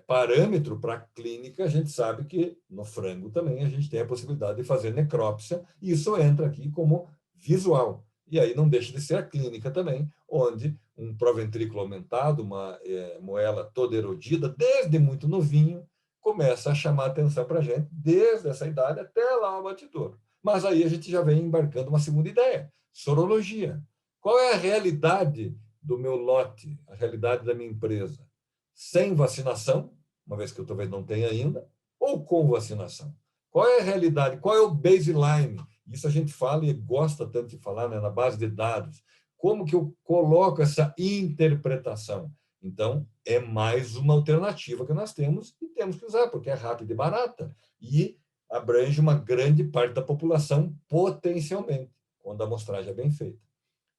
parâmetro para a clínica, a gente sabe que no frango também a gente tem a possibilidade de fazer necrópsia, e isso entra aqui como visual. E aí não deixa de ser a clínica também, onde um proventrículo aumentado, uma moela toda erodida, desde muito novinho, começa a chamar a atenção para a gente, desde essa idade até lá o batidouro. Mas aí a gente já vem embarcando uma segunda ideia, sorologia. Qual é a realidade do meu lote, a realidade da minha empresa? Sem vacinação, uma vez que eu talvez não tenha ainda, ou com vacinação? Qual é a realidade? Qual é o baseline? Isso a gente fala e gosta tanto de falar, né, na base de dados. Como que eu coloco essa interpretação? Então, é mais uma alternativa que nós temos e temos que usar, porque é rápida e barata e abrange uma grande parte da população potencialmente, quando a amostragem é bem feita.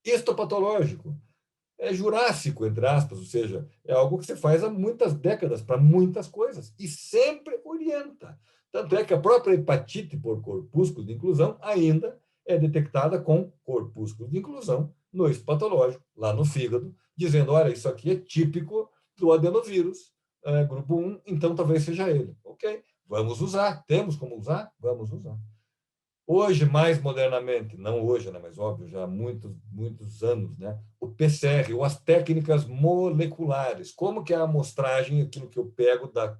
Histopatológico é jurássico, entre aspas, ou seja, é algo que se faz há muitas décadas para muitas coisas e sempre orienta. Tanto é que a própria hepatite por corpúsculos de inclusão ainda é detectada com corpúsculos de inclusão no histopatológico, lá no fígado, dizendo, olha, isso aqui é típico do adenovírus, grupo 1, então talvez seja ele. Ok, vamos usar, temos como usar? Vamos usar. Hoje, mais modernamente, não hoje, né, mas óbvio, já há muitos anos, né, o PCR, ou as técnicas moleculares, como que é a amostragem, aquilo que eu pego da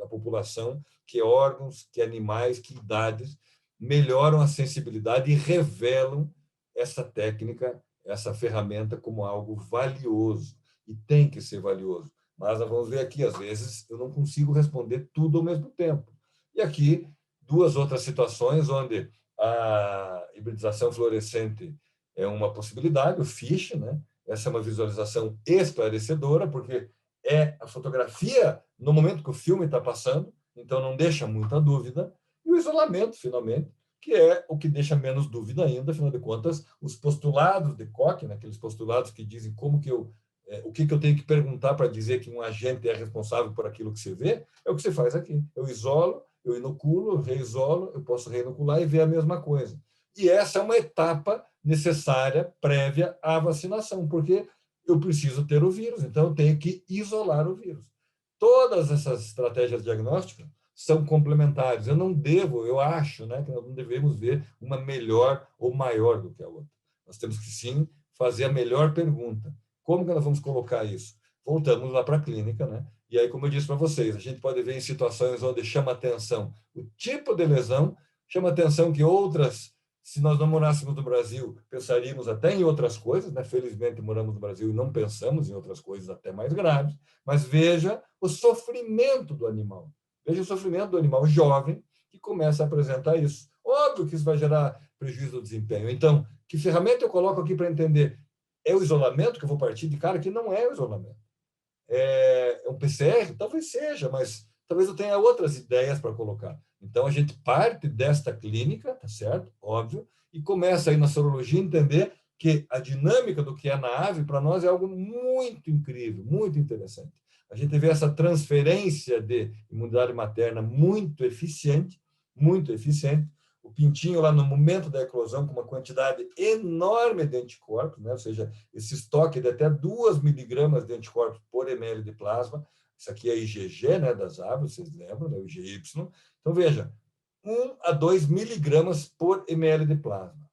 população, que órgãos, que animais, que idades, melhoram a sensibilidade e revelam essa técnica, essa ferramenta como algo valioso, e tem que ser valioso. Mas nós vamos ver aqui, às vezes, eu não consigo responder tudo ao mesmo tempo. E aqui duas outras situações onde a hibridização fluorescente é uma possibilidade, o FISH, né? Essa é uma visualização esclarecedora, porque é a fotografia no momento que o filme está passando, então não deixa muita dúvida, e o isolamento, finalmente, que é o que deixa menos dúvida ainda, afinal de contas, os postulados de Koch, né? Aqueles postulados que dizem como que o que eu tenho que perguntar para dizer que um agente é responsável por aquilo que você vê, é o que você faz aqui. Eu isolo, eu inoculo, reisolo, eu posso reinocular e ver a mesma coisa. E essa é uma etapa necessária, prévia à vacinação, porque eu preciso ter o vírus, então eu tenho que isolar o vírus. Todas essas estratégias diagnósticas são complementares. Eu acho, né, que nós não devemos ver uma melhor ou maior do que a outra. Nós temos que, sim, fazer a melhor pergunta. Como que nós vamos colocar isso? Voltamos lá para a clínica, né? E aí, como eu disse para vocês, a gente pode ver em situações onde chama atenção o tipo de lesão, chama atenção que outras, se nós não morássemos no Brasil, pensaríamos até em outras coisas, né? Felizmente moramos no Brasil e não pensamos em outras coisas até mais graves, mas veja o sofrimento do animal. Veja o sofrimento do animal jovem que começa a apresentar isso. Óbvio que isso vai gerar prejuízo do desempenho. Então, que ferramenta eu coloco aqui para entender? É o isolamento que eu vou partir de cara que não é o isolamento. É um PCR? Talvez seja, mas talvez eu tenha outras ideias para colocar. Então, a gente parte desta clínica, tá certo? Óbvio, e começa aí na sorologia a entender que a dinâmica do que é na ave, para nós, é algo muito incrível, muito interessante. A gente vê essa transferência de imunidade materna muito eficiente, o pintinho lá no momento da eclosão com uma quantidade enorme de anticorpos, né? Ou seja, esse estoque de até 2 miligramas de anticorpos por ml de plasma. Isso aqui é IgG, né, das aves, vocês lembram, né, o IgY. Então, veja, 1 a 2 miligramas por ml de plasma.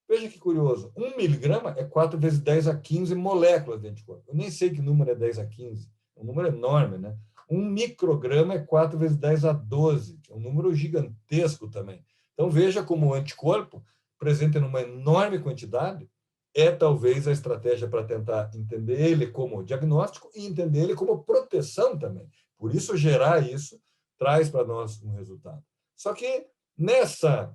Veja que curioso, 1 miligrama é 4 vezes 10 a 15 moléculas de anticorpo. Eu nem sei que número é 10 a 15, é um número enorme, né? 1 micrograma é 4 vezes 10 a 12, que é um número gigantesco também. Então, veja como o anticorpo, presente numa enorme quantidade, é talvez a estratégia para tentar entender ele como diagnóstico e entender ele como proteção também. Por isso, gerar isso traz para nós um resultado. Só que nessa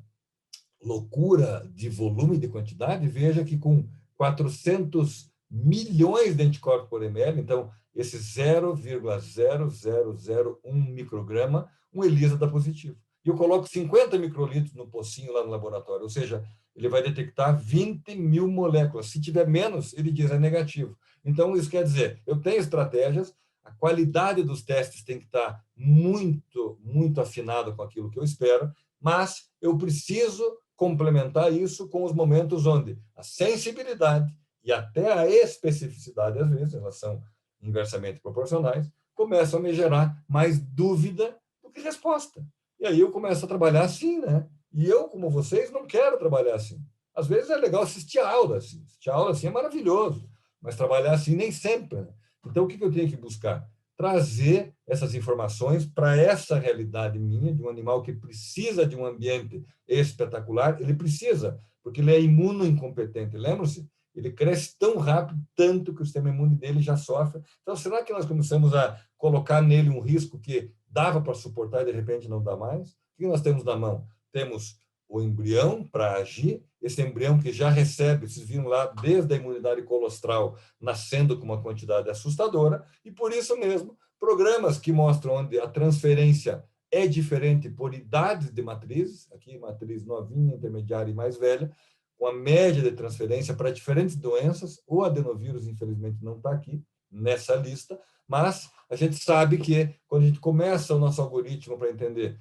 loucura de volume e de quantidade, veja que com 400 milhões de anticorpos por ml, então esse 0,0001 micrograma, um ELISA dá positivo. E eu coloco 50 microlitros no pocinho lá no laboratório, ou seja, ele vai detectar 20 mil moléculas. Se tiver menos, ele diz é negativo. Então, isso quer dizer, eu tenho estratégias, a qualidade dos testes tem que estar muito, muito afinada com aquilo que eu espero, mas eu preciso complementar isso com os momentos onde a sensibilidade e até a especificidade, às vezes, elas são inversamente proporcionais, começam a me gerar mais dúvida do que resposta. E aí eu começo a trabalhar assim, né? E eu, como vocês, não quero trabalhar assim. Às vezes é legal assistir aula assim. Assistir aula assim é maravilhoso, mas trabalhar assim nem sempre. Né? Então, o que eu tenho que buscar? Trazer essas informações para essa realidade minha, de um animal que precisa de um ambiente espetacular, ele precisa, porque ele é imunoincompetente. Lembram-se? Ele cresce tão rápido, tanto que o sistema imune dele já sofre. Então, será que nós começamos a colocar nele um risco que dava para suportar e, de repente, não dá mais? O que nós temos na mão? Temos o embrião para agir esse embrião que já recebe, vocês viram lá, desde a imunidade colostral, nascendo com uma quantidade assustadora, e por isso mesmo, programas que mostram onde a transferência é diferente por idades de matrizes, aqui matriz novinha, intermediária e mais velha, com a média de transferência para diferentes doenças. O adenovírus, infelizmente, não está aqui nessa lista, mas a gente sabe que quando a gente começa o nosso algoritmo para entender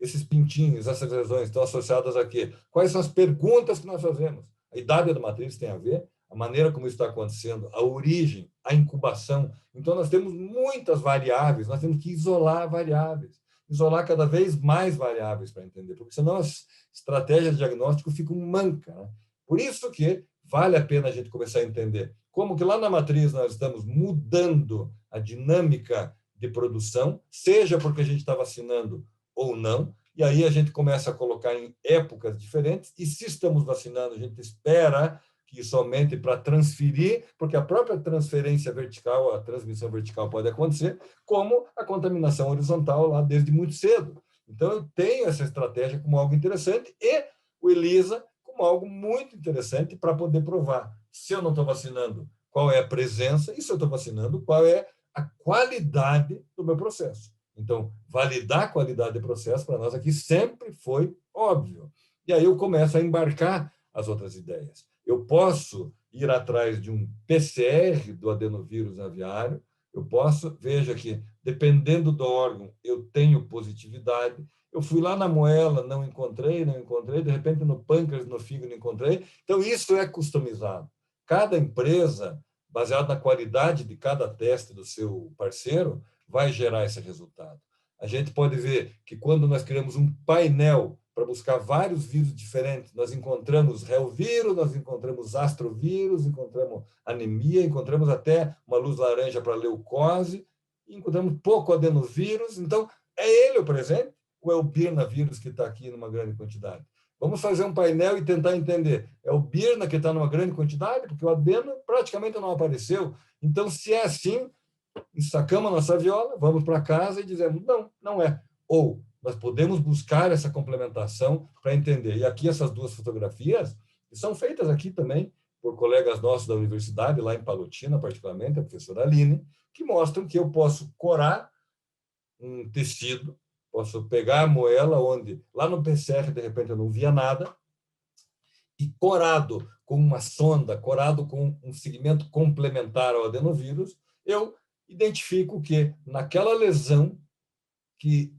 esses pintinhos, essas lesões estão associadas a quê? Quais são as perguntas que nós fazemos? A idade da matriz tem a ver, a maneira como isso está acontecendo, a origem, a incubação. Então, nós temos muitas variáveis, nós temos que isolar variáveis, isolar cada vez mais variáveis para entender, porque senão as estratégias de diagnóstico ficam mancas, né? Por isso que vale a pena a gente começar a entender como que lá na matriz nós estamos mudando a dinâmica de produção, seja porque a gente está vacinando ou não, e aí a gente começa a colocar em épocas diferentes, e se estamos vacinando, a gente espera que isso aumente para transferir, porque a própria transferência vertical, a transmissão vertical pode acontecer, como a contaminação horizontal lá desde muito cedo. Então, eu tenho essa estratégia como algo interessante, e o ELISA como algo muito interessante para poder provar se eu não estou vacinando, qual é a presença, e se eu estou vacinando, qual é a qualidade do meu processo. Então, validar a qualidade do processo para nós aqui sempre foi óbvio. E aí eu começo a embarcar as outras ideias. Eu posso ir atrás de um PCR do adenovírus aviário, eu posso, veja que, dependendo do órgão, eu tenho positividade. Eu fui lá na moela, não encontrei, de repente no pâncreas, no fígado, encontrei. Então, isso é customizado. Cada empresa, baseado na qualidade de cada teste do seu parceiro, vai gerar esse resultado. A gente pode ver que quando nós criamos um painel para buscar vários vírus diferentes, nós encontramos reovírus, nós encontramos astrovírus, encontramos anemia, encontramos até uma luz laranja para leucose, encontramos pouco adenovírus. Então, é ele o presente ou é o birnavírus que está aqui numa grande quantidade? Vamos fazer um painel e tentar entender. É o birna que está numa grande quantidade? Porque o adeno praticamente não apareceu. Então, se é assim, sacamos a nossa viola, vamos para casa e dizemos, não, não é. Ou nós podemos buscar essa complementação para entender. E aqui essas duas fotografias, que são feitas aqui também por colegas nossos da universidade, lá em Palotina, particularmente, a professora Aline, que mostram que eu posso corar um tecido, posso pegar a moela, onde lá no PCR, de repente, eu não via nada, e corado com uma sonda, corado com um segmento complementar ao adenovírus, eu identifico que naquela lesão, que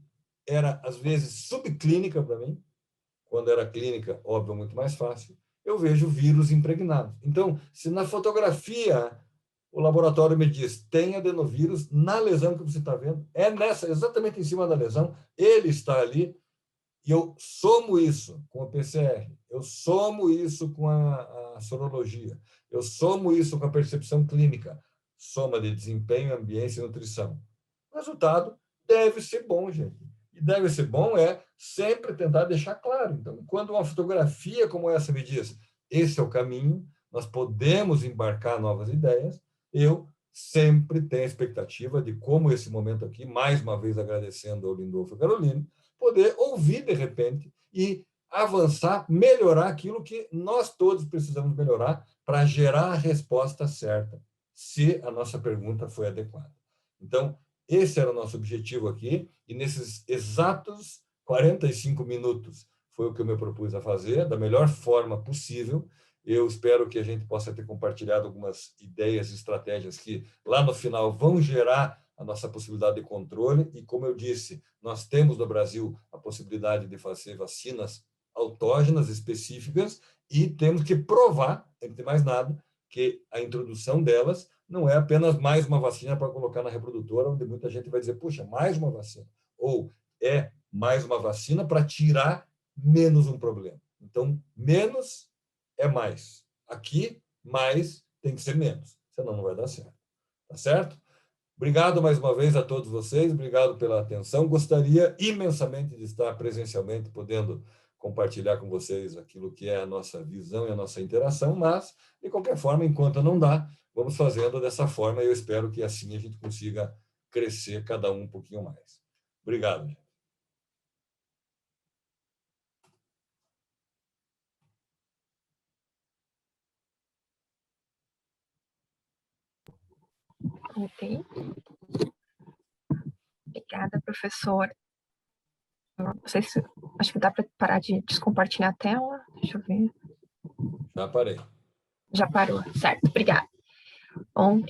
era, às vezes, subclínica para mim, quando era clínica, óbvio, muito mais fácil, eu vejo vírus impregnados. Então, se na fotografia o laboratório me diz, tem adenovírus na lesão que você está vendo, é nessa, exatamente em cima da lesão, ele está ali, e eu somo isso com o PCR, eu somo isso com a sorologia, eu somo isso com a percepção clínica, soma de desempenho, ambiência e nutrição. O resultado deve ser bom, gente. E deve ser bom é sempre tentar deixar claro. Então, quando uma fotografia como essa me diz, esse é o caminho, nós podemos embarcar novas ideias, eu sempre tenho a expectativa de como esse momento aqui, mais uma vez agradecendo ao Lindolfo e Carolina, poder ouvir de repente e avançar, melhorar aquilo que nós todos precisamos melhorar para gerar a resposta certa, se a nossa pergunta foi adequada. Então, esse era o nosso objetivo aqui, e nesses exatos 45 minutos foi o que eu me propus a fazer, da melhor forma possível. Eu espero que a gente possa ter compartilhado algumas ideias e estratégias que, lá no final, vão gerar a nossa possibilidade de controle. E, como eu disse, nós temos no Brasil a possibilidade de fazer vacinas autógenas específicas e temos que provar, entre mais nada, que a introdução delas não é apenas mais uma vacina para colocar na reprodutora, onde muita gente vai dizer, puxa, mais uma vacina. Ou é mais uma vacina para tirar menos um problema. Então, menos é mais. Aqui, mais tem que ser menos, senão não vai dar certo. Tá certo? Obrigado mais uma vez a todos vocês, obrigado pela atenção. Gostaria imensamente de estar presencialmente, podendo compartilhar com vocês aquilo que é a nossa visão e a nossa interação, mas, de qualquer forma, enquanto não dá, vamos fazendo dessa forma e eu espero que assim a gente consiga crescer cada um pouquinho mais. Obrigado, gente. Ok. Obrigada, professor. Não sei se... Acho que dá para parar de descompartilhar a tela. Deixa eu ver. Já parei. Já parou, certo. Obrigada. Bom,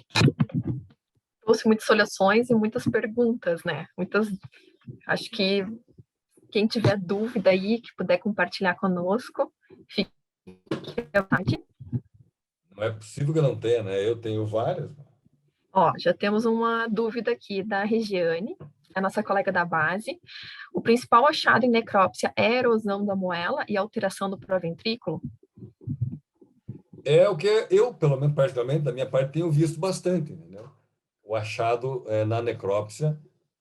trouxe muitas soluções e muitas perguntas, né? Acho que quem tiver dúvida aí, que puder compartilhar conosco, fique à vontade. Não é possível que eu não tenha, né? Eu tenho várias. Ó, já temos uma dúvida aqui da Regiane, a nossa colega da base. O principal achado em necrópsia é a erosão da moela e alteração do proventrículo? É o que eu, pelo menos particularmente, da minha parte, tenho visto bastante, entendeu? O achado na necrópsia,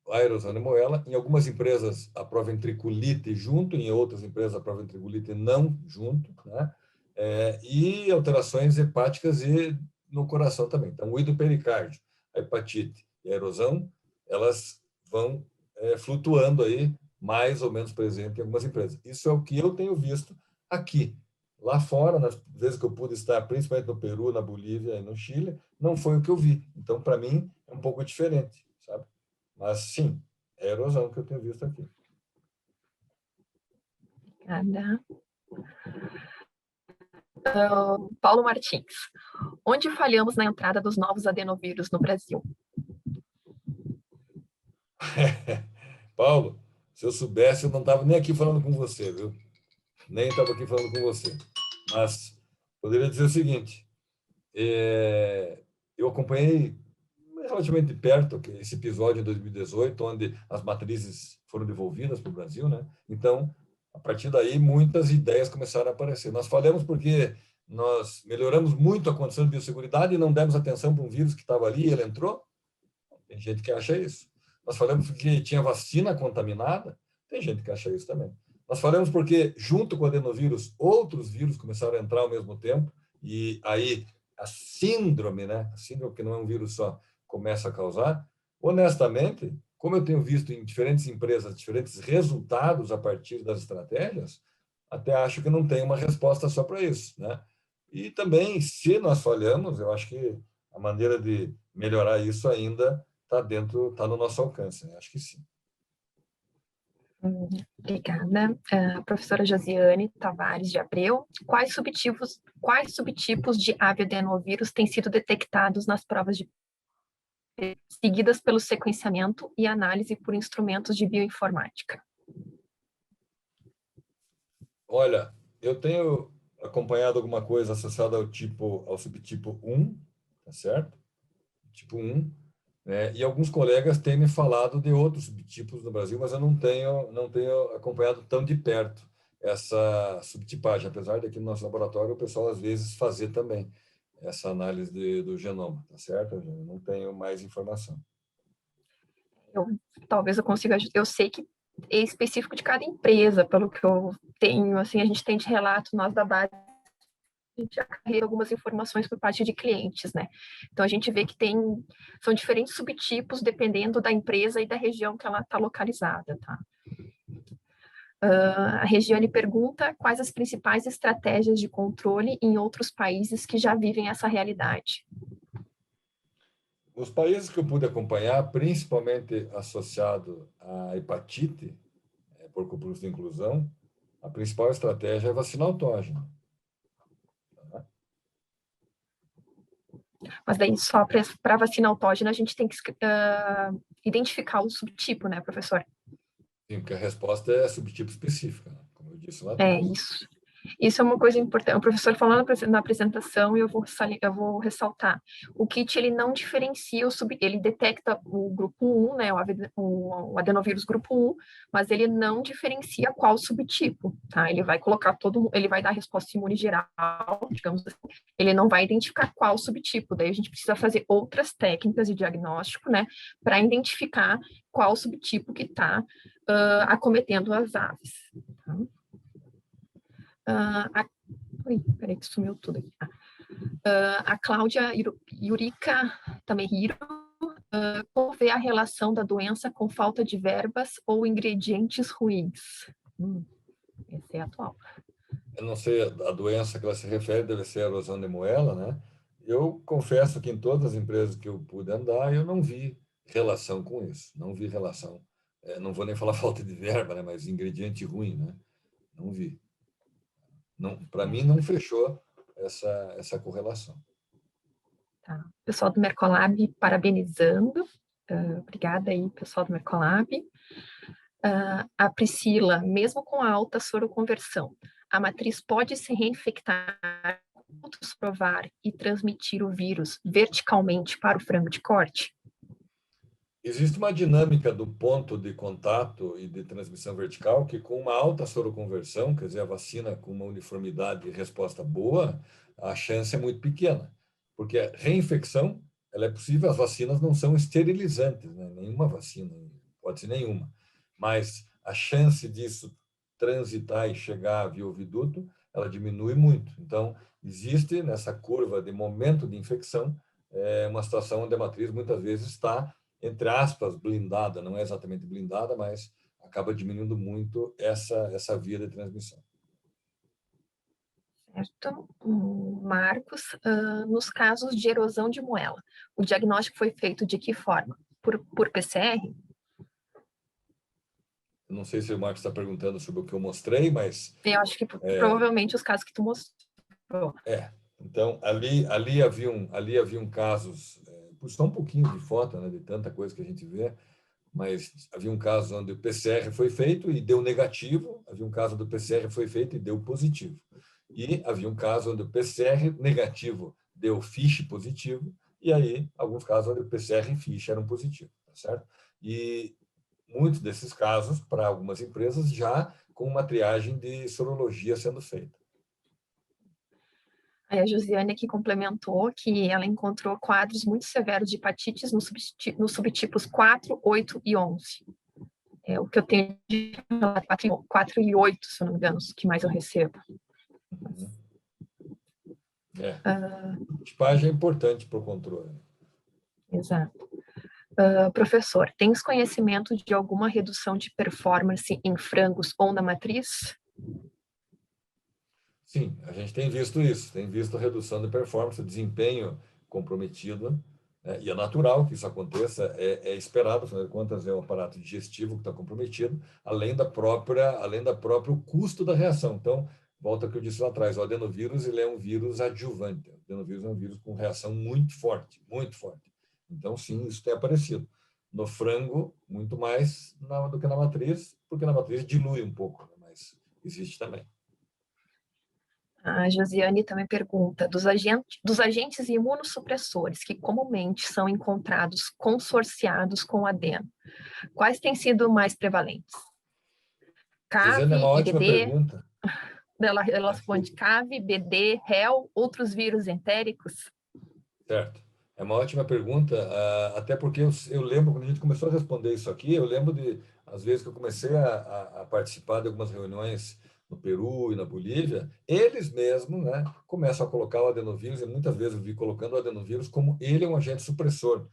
a erosão de moela, em algumas empresas a proventriculite junto, em outras empresas a proventriculite não junto, né? E alterações hepáticas e no coração também. Então, o hidropericárdio, a hepatite e a erosão, elas vão flutuando aí, mais ou menos presente em algumas empresas. Isso é o que eu tenho visto aqui. Lá fora, nas vezes que eu pude estar, principalmente no Peru, na Bolívia e no Chile, não foi o que eu vi. Então, para mim, é um pouco diferente, sabe? Mas, sim, é a erosão que eu tenho visto aqui. Obrigada. Paulo Martins. Onde falhamos na entrada dos novos adenovírus no Brasil? Paulo, se eu soubesse, eu não estava nem aqui falando com você, viu? Nem estava aqui falando com você. Mas poderia dizer o seguinte: eu acompanhei relativamente de perto esse episódio em 2018, onde as matrizes foram devolvidas para o Brasil, né? Então, a partir daí, muitas ideias começaram a aparecer. Nós falamos porque nós melhoramos muito a condição de biosseguridade e não demos atenção para um vírus que estava ali e ele entrou. Tem gente que acha isso. Nós falamos porque tinha vacina contaminada. Tem gente que acha isso também. Nós falamos porque, junto com o adenovírus, outros vírus começaram a entrar ao mesmo tempo, e aí a síndrome, né? A síndrome, que não é um vírus só, começa a causar. Honestamente, como eu tenho visto em diferentes empresas diferentes resultados a partir das estratégias, até acho que não tem uma resposta só para isso, né? E também, se nós falhamos, eu acho que a maneira de melhorar isso ainda está no nosso alcance, né? Acho que sim. Obrigada. Professora Josiane Tavares de Abreu. Quais subtipos de avioadenovírus têm sido detectados nas provas seguidas pelo sequenciamento e análise por instrumentos de bioinformática? Olha, eu tenho acompanhado alguma coisa associada ao subtipo 1, tá certo? Tipo 1, né? E alguns colegas têm me falado de outros subtipos no Brasil, mas eu não tenho acompanhado tão de perto essa subtipagem, apesar de aqui no nosso laboratório o pessoal às vezes fazer também essa análise do genoma, tá certo? Eu não tenho mais informação. Talvez eu consiga, eu sei que é específico de cada empresa, pelo que eu tenho, assim, a gente tem de relato, nós da base, a gente já carrega algumas informações por parte de clientes, né? Então, a gente vê que são diferentes subtipos dependendo da empresa e da região que ela está localizada, tá? A Regiane pergunta quais as principais estratégias de controle em outros países que já vivem essa realidade. Os países que eu pude acompanhar, principalmente associado à hepatite, por cúpulos de inclusão, a principal estratégia é vacinar autógeno. Mas daí, só para vacina autógena, a gente tem que identificar o subtipo, né, professor? Sim, porque a resposta é subtipo específica, né? Como eu disse lá É atrás. isso. Isso é uma coisa importante. O professor falou na apresentação e eu vou ressaltar. O kit, ele não diferencia ele detecta o grupo 1, né, o adenovírus grupo 1, mas ele não diferencia qual subtipo, tá? Ele vai colocar ele vai dar a resposta imune geral, digamos assim. Ele não vai identificar qual subtipo. Daí a gente precisa fazer outras técnicas de diagnóstico, né, para identificar qual subtipo que está acometendo as aves. Tá? Peraí que sumiu tudo aqui. A Cláudia Yurika Tamehiro, como vê a relação da doença com falta de verbas ou ingredientes ruins? Esse é atual. Eu não sei, a doença que ela se refere deve ser a erosão de moela, né? Eu confesso que em todas as empresas que eu pude andar, eu não vi relação com isso. Não vi relação. Não vou nem falar falta de verba, né? Mas ingrediente ruim, né? Não vi. Não, para mim, não fechou essa correlação. Tá. Pessoal do Mercolab parabenizando. Obrigada aí, pessoal do Mercolab. A Priscila, mesmo com a alta soroconversão, a matriz pode se reinfectar, provar e transmitir o vírus verticalmente para o frango de corte? Existe uma dinâmica do ponto de contato e de transmissão vertical que, com uma alta soroconversão, quer dizer, a vacina com uma uniformidade de resposta boa, a chance é muito pequena. Porque a reinfecção, ela é possível, as vacinas não são esterilizantes, né? Nenhuma vacina, pode ser nenhuma. Mas a chance disso transitar e chegar via oviduto, ela diminui muito. Então, existe nessa curva de momento de infecção, uma situação onde a matriz muitas vezes está entre aspas, blindada, não é exatamente blindada, mas acaba diminuindo muito essa via de transmissão. Certo. Marcos, nos casos de erosão de moela, o diagnóstico foi feito de que forma? Por PCR? Eu não sei se o Marcos está perguntando sobre o que eu mostrei, mas... Eu acho que provavelmente os casos que tu mostrou. Então, ali haviam casos, só um pouquinho de foto, né, de tanta coisa que a gente vê, mas havia um caso onde o PCR foi feito e deu negativo, havia um caso onde o PCR foi feito e deu positivo. E havia um caso onde o PCR negativo deu FISH positivo, e aí alguns casos onde o PCR e FISH eram positivos, tá certo? E muitos desses casos, para algumas empresas, já com uma triagem de sorologia sendo feita. Aí a Josiane aqui complementou que ela encontrou quadros muito severos de hepatites nos subtipos 4, 8 e 11. É o que eu tenho de 4 e 8, se eu não me engano, os que mais eu recebo. Tipagem é importante para o controle. Exato. Professor, tens conhecimento de alguma redução de performance em frangos ou na matriz? Sim, a gente tem visto isso, tem visto redução de performance, desempenho comprometido, né? E é natural que isso aconteça, é esperado, afinal de contas é o aparato digestivo que está comprometido, além do próprio custo da reação. Então, volta ao que eu disse lá atrás, o adenovírus ele é um vírus adjuvante, o adenovírus é um vírus com reação muito forte, muito forte. Então, sim, isso tem aparecido. No frango, muito mais do que na matriz, porque na matriz dilui um pouco, né? Mas existe também. A Josiane também pergunta, dos agentes imunossupressores que comumente são encontrados consorciados com adeno, quais têm sido mais prevalentes? Josiane, é uma CAV, ótima IBD, pergunta. ela responde CAV, BD, REL, outros vírus entéricos? Certo. É uma ótima pergunta, até porque eu lembro, quando a gente começou a responder isso aqui, eu lembro às vezes que eu comecei a participar de algumas reuniões no Peru e na Bolívia, eles mesmos, né, começam a colocar o adenovírus, e muitas vezes eu vi colocando o adenovírus como ele é um agente supressor,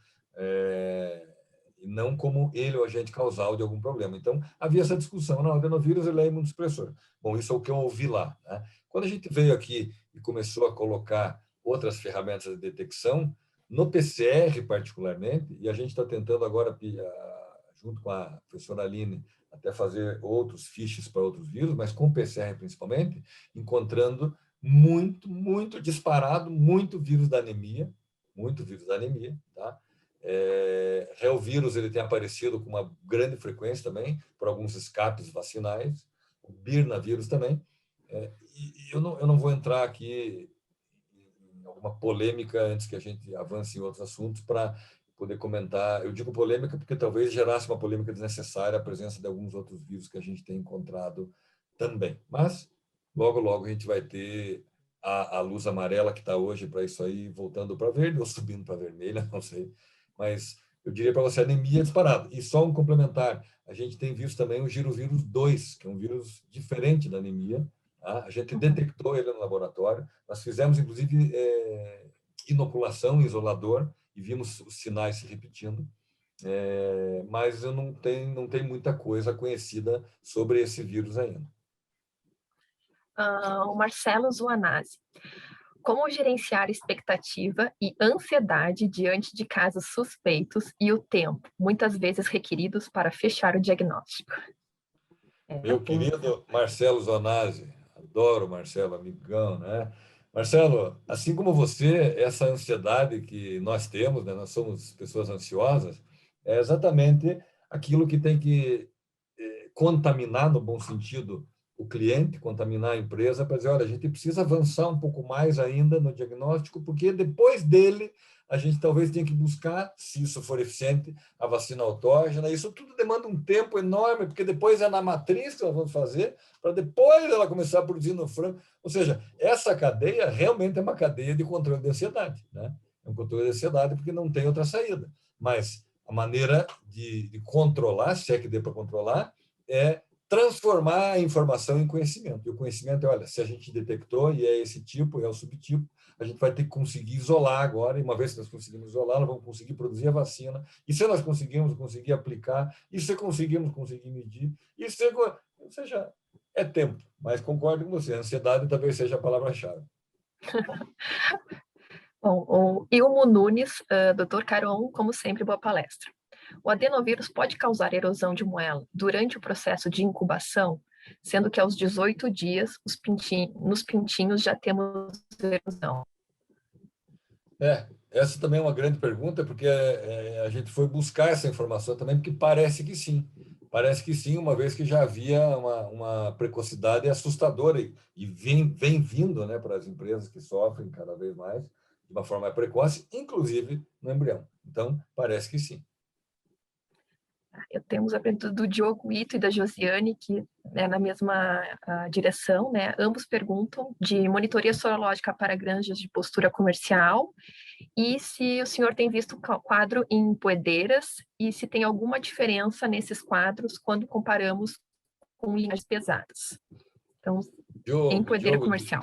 e não como ele é o agente causal de algum problema. Então, havia essa discussão, não, o adenovírus ele é imunossupressor. Bom, isso é o que eu ouvi lá, né? Quando a gente veio aqui e começou a colocar outras ferramentas de detecção, no PCR particularmente, e a gente está tentando agora, junto com a professora Aline, até fazer outros fiches para outros vírus, mas com o PCR principalmente, encontrando muito disparado, muito vírus da anemia, tá? Reovírus ele tem aparecido com uma grande frequência também, por alguns escapes vacinais, o birnavírus também, e eu não vou entrar aqui alguma polêmica antes que a gente avance em outros assuntos para poder comentar. Eu digo polêmica porque talvez gerasse uma polêmica desnecessária a presença de alguns outros vírus que a gente tem encontrado também. Mas, logo a gente vai ter a luz amarela que está hoje para isso aí, voltando para verde ou subindo para vermelha, não sei. Mas eu diria para você, anemia disparada. E só um complementar, a gente tem visto também o girovírus 2, que é um vírus diferente da anemia. Tá? A gente detectou ele no laboratório, nós fizemos, inclusive, inoculação, isolador, e vimos os sinais se repetindo, mas eu não tenho muita coisa conhecida sobre esse vírus ainda. O Marcelo Zuanazzi. Como gerenciar expectativa e ansiedade diante de casos suspeitos e o tempo, muitas vezes requeridos para fechar o diagnóstico? Meu querido Marcelo Zonasi, adoro o Marcelo, amigão, né? Marcelo, assim como você, essa ansiedade que nós temos, né? Nós somos pessoas ansiosas, é exatamente aquilo que tem que contaminar, no bom sentido, o cliente, contaminar a empresa, para dizer, olha, a gente precisa avançar um pouco mais ainda no diagnóstico, porque depois dele a gente talvez tenha que buscar, se isso for eficiente, a vacina autógena. Isso tudo demanda um tempo enorme, porque depois é na matriz que nós vamos fazer, para depois ela começar a produzir no frango. Ou seja, essa cadeia realmente é uma cadeia de controle de ansiedade, né? É um controle de ansiedade porque não tem outra saída. Mas a maneira de controlar, se é que dê para controlar, é transformar a informação em conhecimento. E o conhecimento é, olha, se a gente detectou e é esse tipo, é o subtipo, a gente vai ter que conseguir isolar agora, e uma vez que nós conseguimos isolar, nós vamos conseguir produzir a vacina, e se nós conseguimos conseguir aplicar, e se conseguimos conseguir medir, e se, ou seja, é tempo. Mas concordo com você, a ansiedade talvez seja a palavra-chave. Bom, o Ilmo Nunes, Dr. Caron, como sempre, boa palestra. O adenovírus pode causar erosão de moela durante o processo de incubação, sendo que aos 18 dias, nos pintinhos já temos erosão. Essa também é uma grande pergunta, porque a gente foi buscar essa informação também, porque parece que sim. Parece que sim, uma vez que já havia uma precocidade assustadora e vem vindo, né, para as empresas que sofrem cada vez mais, de uma forma precoce, inclusive no embrião. Então, parece que sim. Temos a pergunta do Diogo Ito e da Josiane, que é na mesma direção, né? Ambos perguntam de monitoria sorológica para granjas de postura comercial e se o senhor tem visto quadro em poedeiras e se tem alguma diferença nesses quadros quando comparamos com linhas pesadas. Então, em poedeira comercial.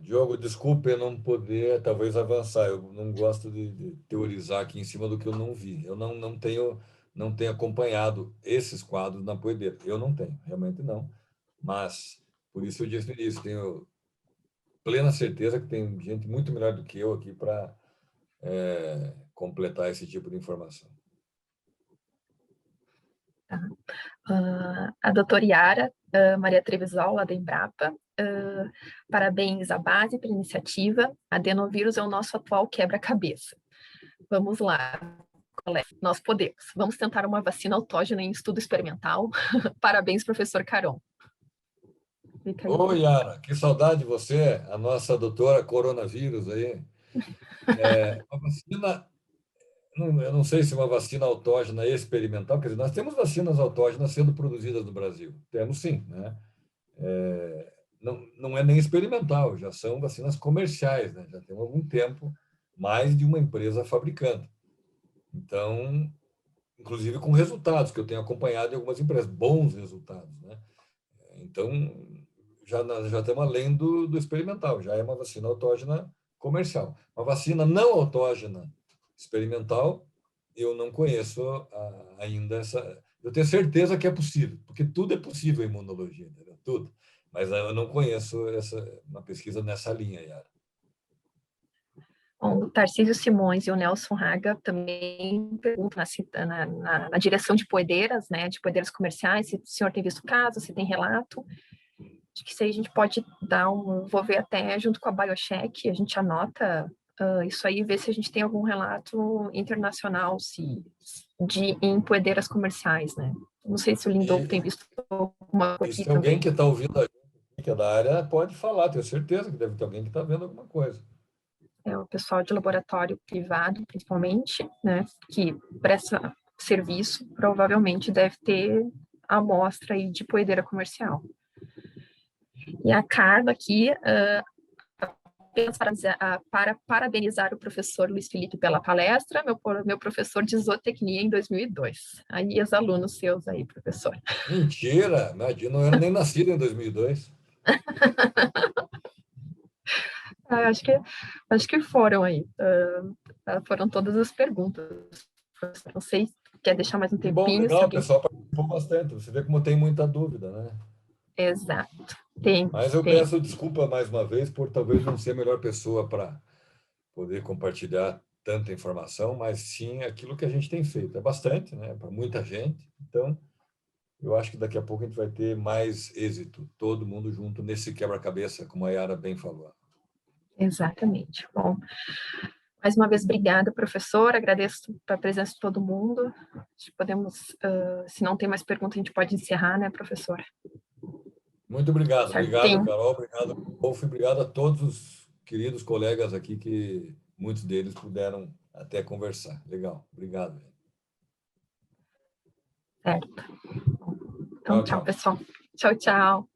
Diogo, desculpe eu não poder, talvez, avançar. Eu não gosto de teorizar aqui em cima do que eu não vi. Eu não tenho acompanhado esses quadros na poedeira. Eu não tenho, realmente não. Mas, por isso eu disse no início, tenho plena certeza que tem gente muito melhor do que eu aqui para completar esse tipo de informação. Tá. A doutora Yara, Maria Trevisol, lá da Embrapa, parabéns à base pela iniciativa. Adenovírus é o nosso atual quebra-cabeça. Vamos lá, colega, nós podemos. Vamos tentar uma vacina autógena em estudo experimental. Parabéns, professor Caron. Oi, Yara, que saudade de você, a nossa doutora coronavírus aí. A vacina, eu não sei se uma vacina autógena experimental, quer dizer, nós temos vacinas autógenas sendo produzidas no Brasil. Temos sim, né? Não é nem experimental, já são vacinas comerciais, né? Já tem algum tempo mais de uma empresa fabricando. Então, inclusive com resultados que eu tenho acompanhado em algumas empresas, bons resultados, né? Então, já estamos além do experimental, já é uma vacina autógena comercial. Uma vacina não autógena experimental, eu não conheço ainda essa. Eu tenho certeza que é possível, porque tudo é possível em imunologia, entendeu? Tudo. Mas eu não conheço uma pesquisa nessa linha, Yara. O Tarcísio Simões e o Nelson Haga também perguntam na direção de poedeiras, né, de poedeiras comerciais, se o senhor tem visto caso, se tem relato. Acho que isso aí a gente pode vou ver até junto com a Biocheck, a gente anota isso aí, ver se a gente tem algum relato internacional em poedeiras comerciais, né? Não sei se o Lindolfo tem visto alguma coisa aqui se alguém também. que está ouvindo a gente, que é da área, pode falar, tenho certeza que deve ter alguém que está vendo alguma coisa. O pessoal de laboratório privado, principalmente, né, que presta serviço, provavelmente deve ter amostra aí de poedeira comercial. E a Carla aqui, para parabenizar o professor Luiz Felipe pela palestra, meu professor de zootecnia em 2002. Aí, os alunos seus aí, professor. Mentira, imagina, não era nem nascido em 2002. Acho que foram aí. Foram todas as perguntas. Não sei, quer deixar mais um Que bom, tempinho? Se legal, o alguém... pessoal participou bastante. Você vê como tem muita dúvida, né? Exato. Tem. Mas eu peço desculpa mais uma vez por talvez não ser a melhor pessoa para poder compartilhar tanta informação, mas sim aquilo que a gente tem feito. É bastante, né? Para muita gente. Então, eu acho que daqui a pouco a gente vai ter mais êxito, todo mundo junto nesse quebra-cabeça, como a Yara bem falou. Exatamente. Bom, mais uma vez, obrigada, professor. Agradeço a presença de todo mundo. Podemos, se não tem mais perguntas, a gente pode encerrar, né, professor? Muito obrigado. Obrigado, Certinho. Carol. Obrigado, Wolf. Obrigado a todos os queridos colegas aqui, que muitos deles puderam até conversar. Legal. Obrigado. Certo. Então, Tchau, tchau, tchau. pessoal. Tchau, tchau.